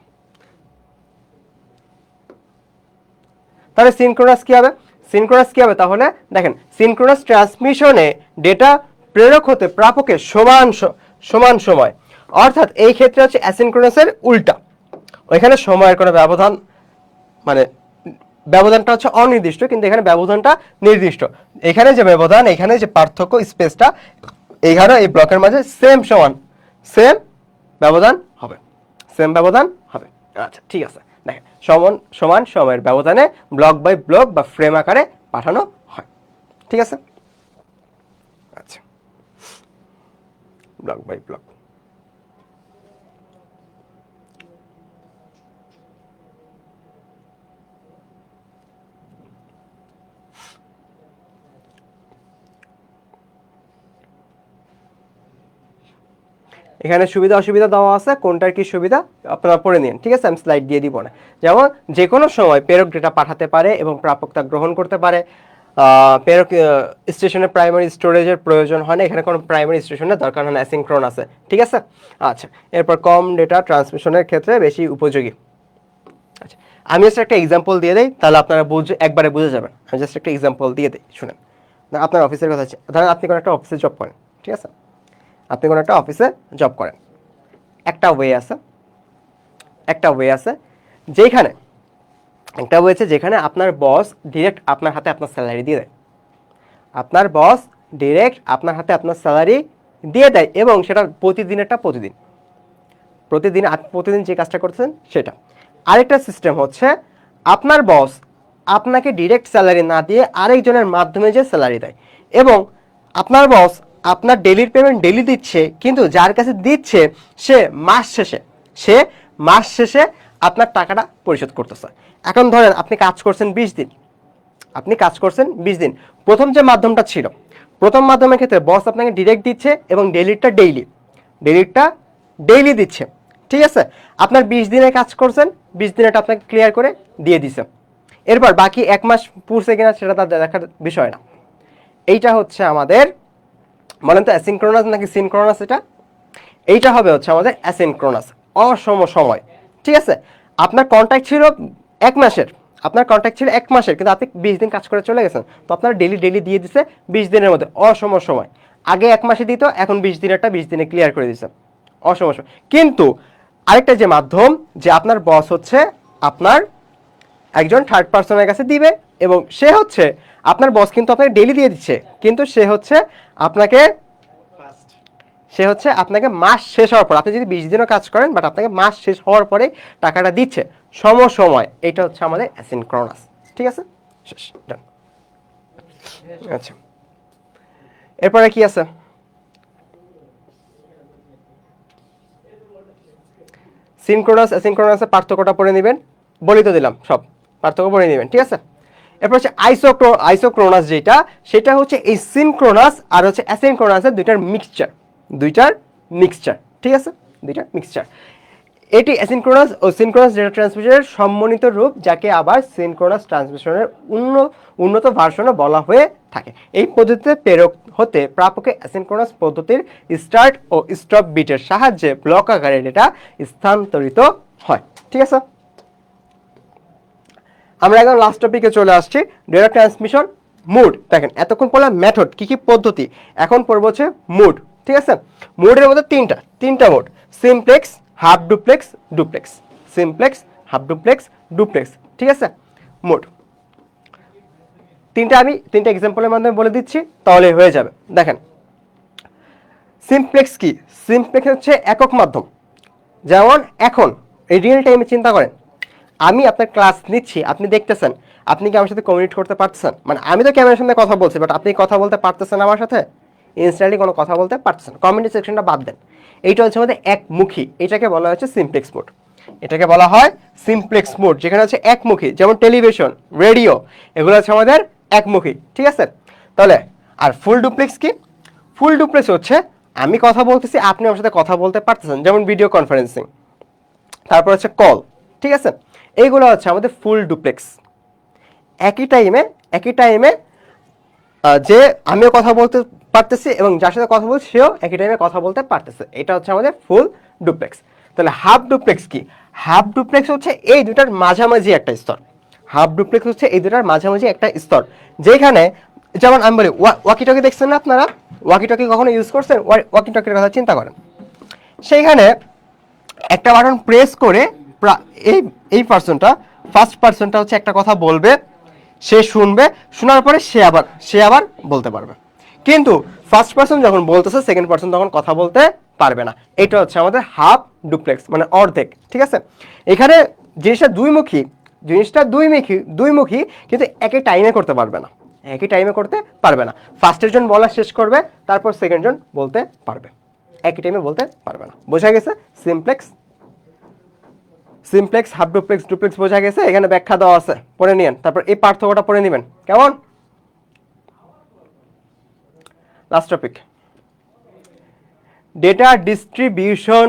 তাহলে সিনক্রোনাস কি হবে? সিনক্রোনাস কি হবে? তাহলে দেখেন, সিনক্রোনাস ট্রান্সমিশনে ডেটা প্রেরক হতে প্রাপকের সমান সময়, অর্থাৎ এই ক্ষেত্রে হচ্ছে অ্যাসিনক্রোনাসের উল্টা। ওইখানে সময়ের কোনো ব্যবধান, মানে ব্যবধানটা হচ্ছে অনির্দিষ্ট, কিন্তু এখানে ব্যবধানটা নির্দিষ্ট। এখানে যে ব্যবধান, এখানে যে পার্থক্য স্পেসটা, এইখানে এই ব্লকের মাঝে সেম ব্যবধান হবে, সেম ব্যবধান হবে। আচ্ছা ঠিক আছে, দেখেন সমান সময়ের ব্যবধানে ব্লক বাই ব্লক বা ফ্রেম আকারে পাঠানো হয়। ঠিক আছে, আচ্ছা, ব্লক বাই ব্লক। এখানে সুবিধা অসুবিধা দেওয়া আছে, কোনটার কি সুবিধা আপনারা পড়ে নিন। ঠিক আছে, আমি স্লাইড দিয়ে দিব না। যেমন যে কোনো সময় প্রেরক ডেটা পাঠাতে পারে এবং প্রাপক তা গ্রহণ করতে পারে। প্রেরক স্টেশনে প্রাইমারি স্টোরেজের প্রয়োজন হয় না, এখানে কোনো প্রাইমারি স্টেশনের দরকার হয় না, অ্যাসিনক্রোনাসে। ঠিক আছে, আচ্ছা, এরপর কম ডেটা ট্রান্সমিশনের ক্ষেত্রে বেশি উপযোগী। আচ্ছা, আমি জাস্ট একটা এক্সাম্পল দিয়ে দিই, তাহলে আপনারা একবারে বুঝে যাবেন। আমি জাস্ট একটা এক্সাম্পল দিয়ে দিই, শুনেন। আপনার অফিসের কথা হচ্ছে, ধরেন আপনি কোনো একটা অফিসে জব করেন। ঠিক আছে, আপনি কোনো একটা অফিসে জব করেন। একটা ওয়ে আছে যেখানে আপনার বস ডিরেক্ট আপনার হাতে আপনার স্যালারি দিয়ে দেয়। আপনার বস ডিরেক্ট আপনার হাতে আপনার স্যালারি দিয়ে দেয়, এবং সেটা প্রতিদিন যে কাজটা করছেন সেটা। আরেকটা সিস্টেম হচ্ছে, আপনার বস আপনাকে ডিরেক্ট স্যালারি না দিয়ে আরেকজনের মাধ্যমে যে স্যালারি দেয়, এবং আপনার বস আপনার ডেলির পেমেন্ট ডেলি দিচ্ছে, কিন্তু যার কাছে দিচ্ছে সে মাস শেষে আপনার টাকাটা পরিশোধ করতেছে। এখন ধরেন আপনি কাজ করছেন 20 দিন। প্রথম যে মাধ্যমটা ছিল, প্রথম মাধ্যমের ক্ষেত্রে বস আপনাকে ডিরেক্ট দিচ্ছে এবং ডেলিটা ডেইলি দিচ্ছে। ঠিক আছে, আপনার 20 দিনে কাজ করছেন, 20 দিনেটা আপনাকে ক্লিয়ার করে দিয়ে দিছে। এরপর বাকি 1 মাস পুরছে কিনা সেটা তার দেখার বিষয় না। এইটা হচ্ছে আমাদের, বলেন তো অ্যাসিনক্রোনাস নাকি সিনক্রোনাস? এইটা হবে হচ্ছে আমাদের অ্যাসিনক্রোনাস, অসম সময়। ঠিক আছে, আপনার কন্ট্রাক্ট ছিল 1 মাসের, কিন্তু আপনি 20 দিন কাজ করে চলে গেছেন, তো আপনার ডেলি দিয়ে দিছে 20 দিনের মধ্যে, অসম সময়। আগে 1 মাসে দিত, এখন 20 দিনেরটা 20 দিনে ক্লিয়ার করে দিছে, অসম সময়। কিন্তু আরেকটা যে মাধ্যম, যে আপনার বস হচ্ছে আপনার একজন থার্ড পার্সনের কাছে দিবে, এবং সে হচ্ছে আপনার বস, কিন্তু আপনাকে ডেলি দিয়ে দিচ্ছে, কিন্তু সে হচ্ছে আপনাকে মাস শেষ হওয়ার পর, আপনি যদি 20 দিনও কাজ করেন, বাট আপনাকে মাস শেষ হওয়ার পরে টাকাটা দিচ্ছে সময়। এটা হচ্ছে আমাদের অ্যাসিনক্রোনাস। ঠিক আছে, শেষ, ডান। আচ্ছা, এরপরে কি আছে? সিনক্রোনাস অ্যাসিনক্রোনাসের পার্থক্যটা পড়ে নেবেন, বলি তো দিলাম, সব পার্থক্য পড়ে নেবেন। ঠিক আছে, এরপর হচ্ছে আইসোক্রোনাস, সেটা হচ্ছে এই সিনক্রোনাস আর হচ্ছে অ্যাসিনক্রোনাসের দুইটার মিক্সচার। ঠিক আছে, দুইটার মিক্সচার। এটি অ্যাসিনক্রোনাস ও সিনক্রোনাস ডেটা ট্রান্সমিশনের সম্মিলিত রূপ, যাকে আবার সিনক্রোনাস ট্রান্সমিশনের উন্নত ভার্সনও বলা হয়ে থাকে। এই পদ্ধতিতে প্রেরক হতে প্রাপকে অ্যাসিনক্রোনাস পদ্ধতির স্টার্ট ও স্টপ বিটের সাহায্যে ব্লক আকারে ডেটা স্থানান্তরিত হয়। ঠিক আছে, আমরা এখন লাস্ট টপিকে চলে আসছি, ডেটা ট্রান্সমিশন মোড। দেখেন, এতক্ষণ পড়লাম মেথড, কি পদ্ধতি, এখন পড়বো হচ্ছে মোড। ঠিক আছে, মোডের মধ্যে তিনটা mode: simplex, half duplex, duplex. Simplex, half duplex, duplex. ঠিক আছে, মোড তিনটা এক্সাম্পলের মাধ্যমে বলে দিচ্ছি, তাহলে হয়ে যাবে। দেখেন, সিমপ্লেক্স কি? সিমপ্লেক্স হচ্ছে একক মাধ্যম। যেমন এখন এই রিয়েল টাইমে চিন্তা করেন, আমি আপনার ক্লাস নিচ্ছি, আপনি দেখতেছেন, আপনি কি আমার সাথে কমিউনিকেট করতে পারতেছেন? মানে আমি তো ক্যামেরার সামনে কথা বলছি, বাট আপনি কথা বলতে পারতেছেন আমার সাথে? ইনস্ট্যান্টলি কোনো কথা বলতে পারতেছেন। কমিউনিটি সেকশনটা বাদ দেন, এইটা হচ্ছে আমাদের একমুখী, এটাকে বলা হচ্ছে সিমপ্লেক্স মোড। যেখানে হচ্ছে একমুখী, যেমন টেলিভিশন, রেডিও, এগুলো হচ্ছে আমাদের একমুখী। ঠিক আছে, তাহলে আর ফুল ডুপ্লেক্স কি? ফুল ডুপ্লেক্স হচ্ছে আমি কথা বলতেছি, আপনি আমার সাথে কথা বলতে পারতেছেন, যেমন ভিডিও কনফারেন্সিং, তারপর হচ্ছে কল। ঠিক আছে, এইগুলো হচ্ছে আমাদের ফুল ডুপ্লেক্স। একই টাইমে যে আমিও কথা বলতে পারতেছি এবং যার সাথে কথা বলছি সেও একই টাইমে কথা বলতে পারতেছে, এটা হচ্ছে আমাদের ফুল ডুপ্লেক্স। তাহলে হাফ ডুপ্লেক্স কি? হাফ ডুপ্লেক্স হচ্ছে এই দুটার মাঝামাঝি একটা স্তর। হাফ ডুপ্লেক্স হচ্ছে এই দুটার মাঝামাঝি একটা স্তর, যেখানে যেমন আমি বলি ওয়াকি টকি দেখছেন না আপনারা? ওয়াকি টকি কখনো ইউজ করছেন? ওয়াকি টকির কথা চিন্তা করেন, সেইখানে একটা বাটন প্রেস করে এই এই পার্সনটা, ফার্স্ট পার্সনটা হচ্ছে একটা কথা বলবে, সে শুনবে, শোনার পরে সে আবার বলতে পারবে। কিন্তু ফার্স্ট পার্সন যখন বলতেছে, সেকেন্ড পার্সন তখন কথা বলতে পারবে না। এটা হচ্ছে আমাদের হাফ ডুপ্লেক্স, মানে অর্ধেক। ঠিক আছে, এখানে জিনিসটা দুইমুখী, কিন্তু একই টাইমে করতে পারবে না, একই টাইমে করতে পারবে না। ফার্স্টের জন বলা শেষ করবে, তারপর সেকেন্ড জন বলতে পারবে, একই টাইমে বলতে পারবে না। বোঝা গেছে? সিমপ্লেক্স, হাফ ডুপ্লেক্স, ডুপ্লেক্স বোঝা গেছে। এখানে ব্যাখ্যা দেওয়া আছে, পড়ে নিয়েন, তারপর এই পার্থক্যটা পড়ে নেবেন। কেমন? Last topic, data distribution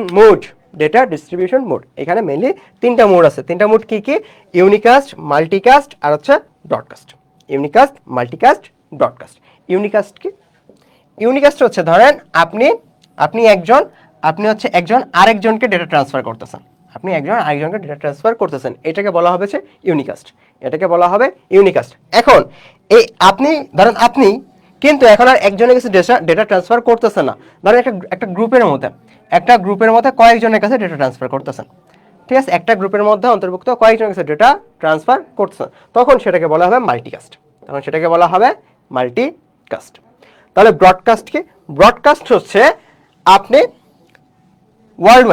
mode. এখানে মেইনলি তিনটা মোড আছে। তিনটা মোড কি কি? ইউনিকাস্ট, মাল্টিকাস্ট আর হচ্ছে ব্রডকাস্ট। ইউনিকাস্ট কি? ইউনিকাস্ট হচ্ছে ধরেন আপনি হচ্ছে একজন আরেকজনকে ডেটা ট্রান্সফার করতেছেন, এটাকে বলা হবে হচ্ছে ইউনিকাস্ট। এখন এই আপনি কিন্তু এখন আর একজনের কাছে ডেটা ট্রান্সফার করতেছেন না। ধরেন একটা গ্রুপের মধ্যে কয়েকজনের কাছে ডেটা ট্রান্সফার করতেছেন। ঠিক আছে, একটা গ্রুপের মধ্যে অন্তর্ভুক্ত কয়েকজনের কাছে ডেটা ট্রান্সফার করতেছেন, তখন সেটাকে বলা হবে মাল্টিকাস্ট। তাহলে ব্রডকাস্ট কি? ব্রডকাস্ট হচ্ছে আপনি ওয়ার্ল্ড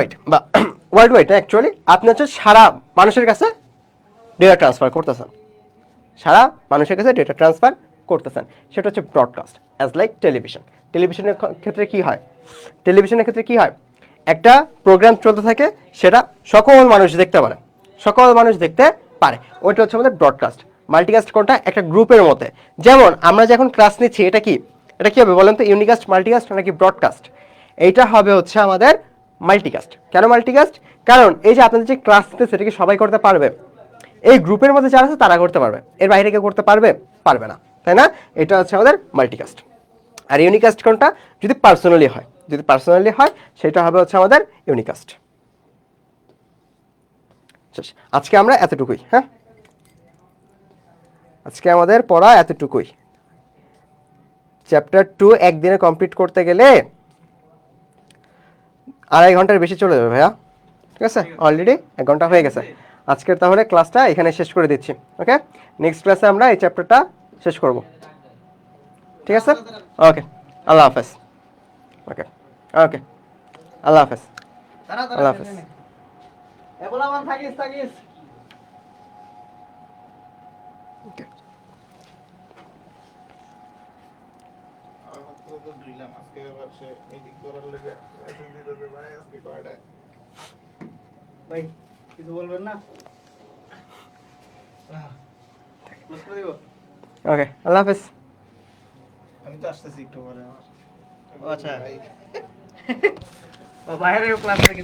ওয়াইড অ্যাকচুয়ালি আপনি হচ্ছে সারা মানুষের কাছে ডেটা ট্রান্সফার করতেছেন, সেটা হচ্ছে ব্রডকাস্ট। অ্যাজ লাইক টেলিভিশনের ক্ষেত্রে কি হয়? একটা প্রোগ্রাম চলতে থাকে, সেটা সকল মানুষ দেখতে পারে, ওইটা হচ্ছে আমাদের ব্রডকাস্ট। মাল্টিকাস্ট কোনটা? একটা গ্রুপের মধ্যে। যেমন আমরা যখন ক্লাস নিচ্ছি, এটা কি হবে বলেন তো? ইউনিকাস্ট, মাল্টিকাস্ট নাকি ব্রডকাস্ট? এইটা হবে হচ্ছে আমাদের মাল্টিকাস্ট। কেন মাল্টিকাস্ট? কারণ এই যে আপনাদের যে ক্লাস নিতে, সেটা কি সবাই করতে পারবে? এই গ্রুপের মধ্যে যারা আছে তারা করতে পারবে, এর বাইরে কেউ করতে পারবে না, তাই না? এটা হচ্ছে আমাদের মাল্টিকাস্ট। আর ইউনিকাস্ট কোনটা? যদি পার্সোনালি হয় সেটা হবে হচ্ছে আমাদের ইউনিকাস্ট। আজকে আমরা এতটুকুই। হ্যাঁ, আজকে আমাদের পড়া এতটুকুই। চ্যাপ্টার 2 একদিনে কমপ্লিট করতে গেলে 2.5 ঘন্টার বেশি চলে যাবে ভাইয়া। ঠিক আছে, অলরেডি 1 ঘন্টা হয়ে গেছে। আজকের তাহলে ক্লাসটা এখানে শেষ করে দিচ্ছি। ওকে, নেক্সট ক্লাসে আমরা এই চ্যাপ্টারটা শেষ করব। ঠিক আছে, ওকে, আল্লাহ হাফেজ। ওকে, আল্লাহ হাফেজ। থাকিস। ওকে। ভাই কিছু বলবেন না? ওকে, আল্লাহ হাফেজ। আমি তো আসতেছি একটু পরে। আচ্ছা, বাইরে ক্লাস থেকে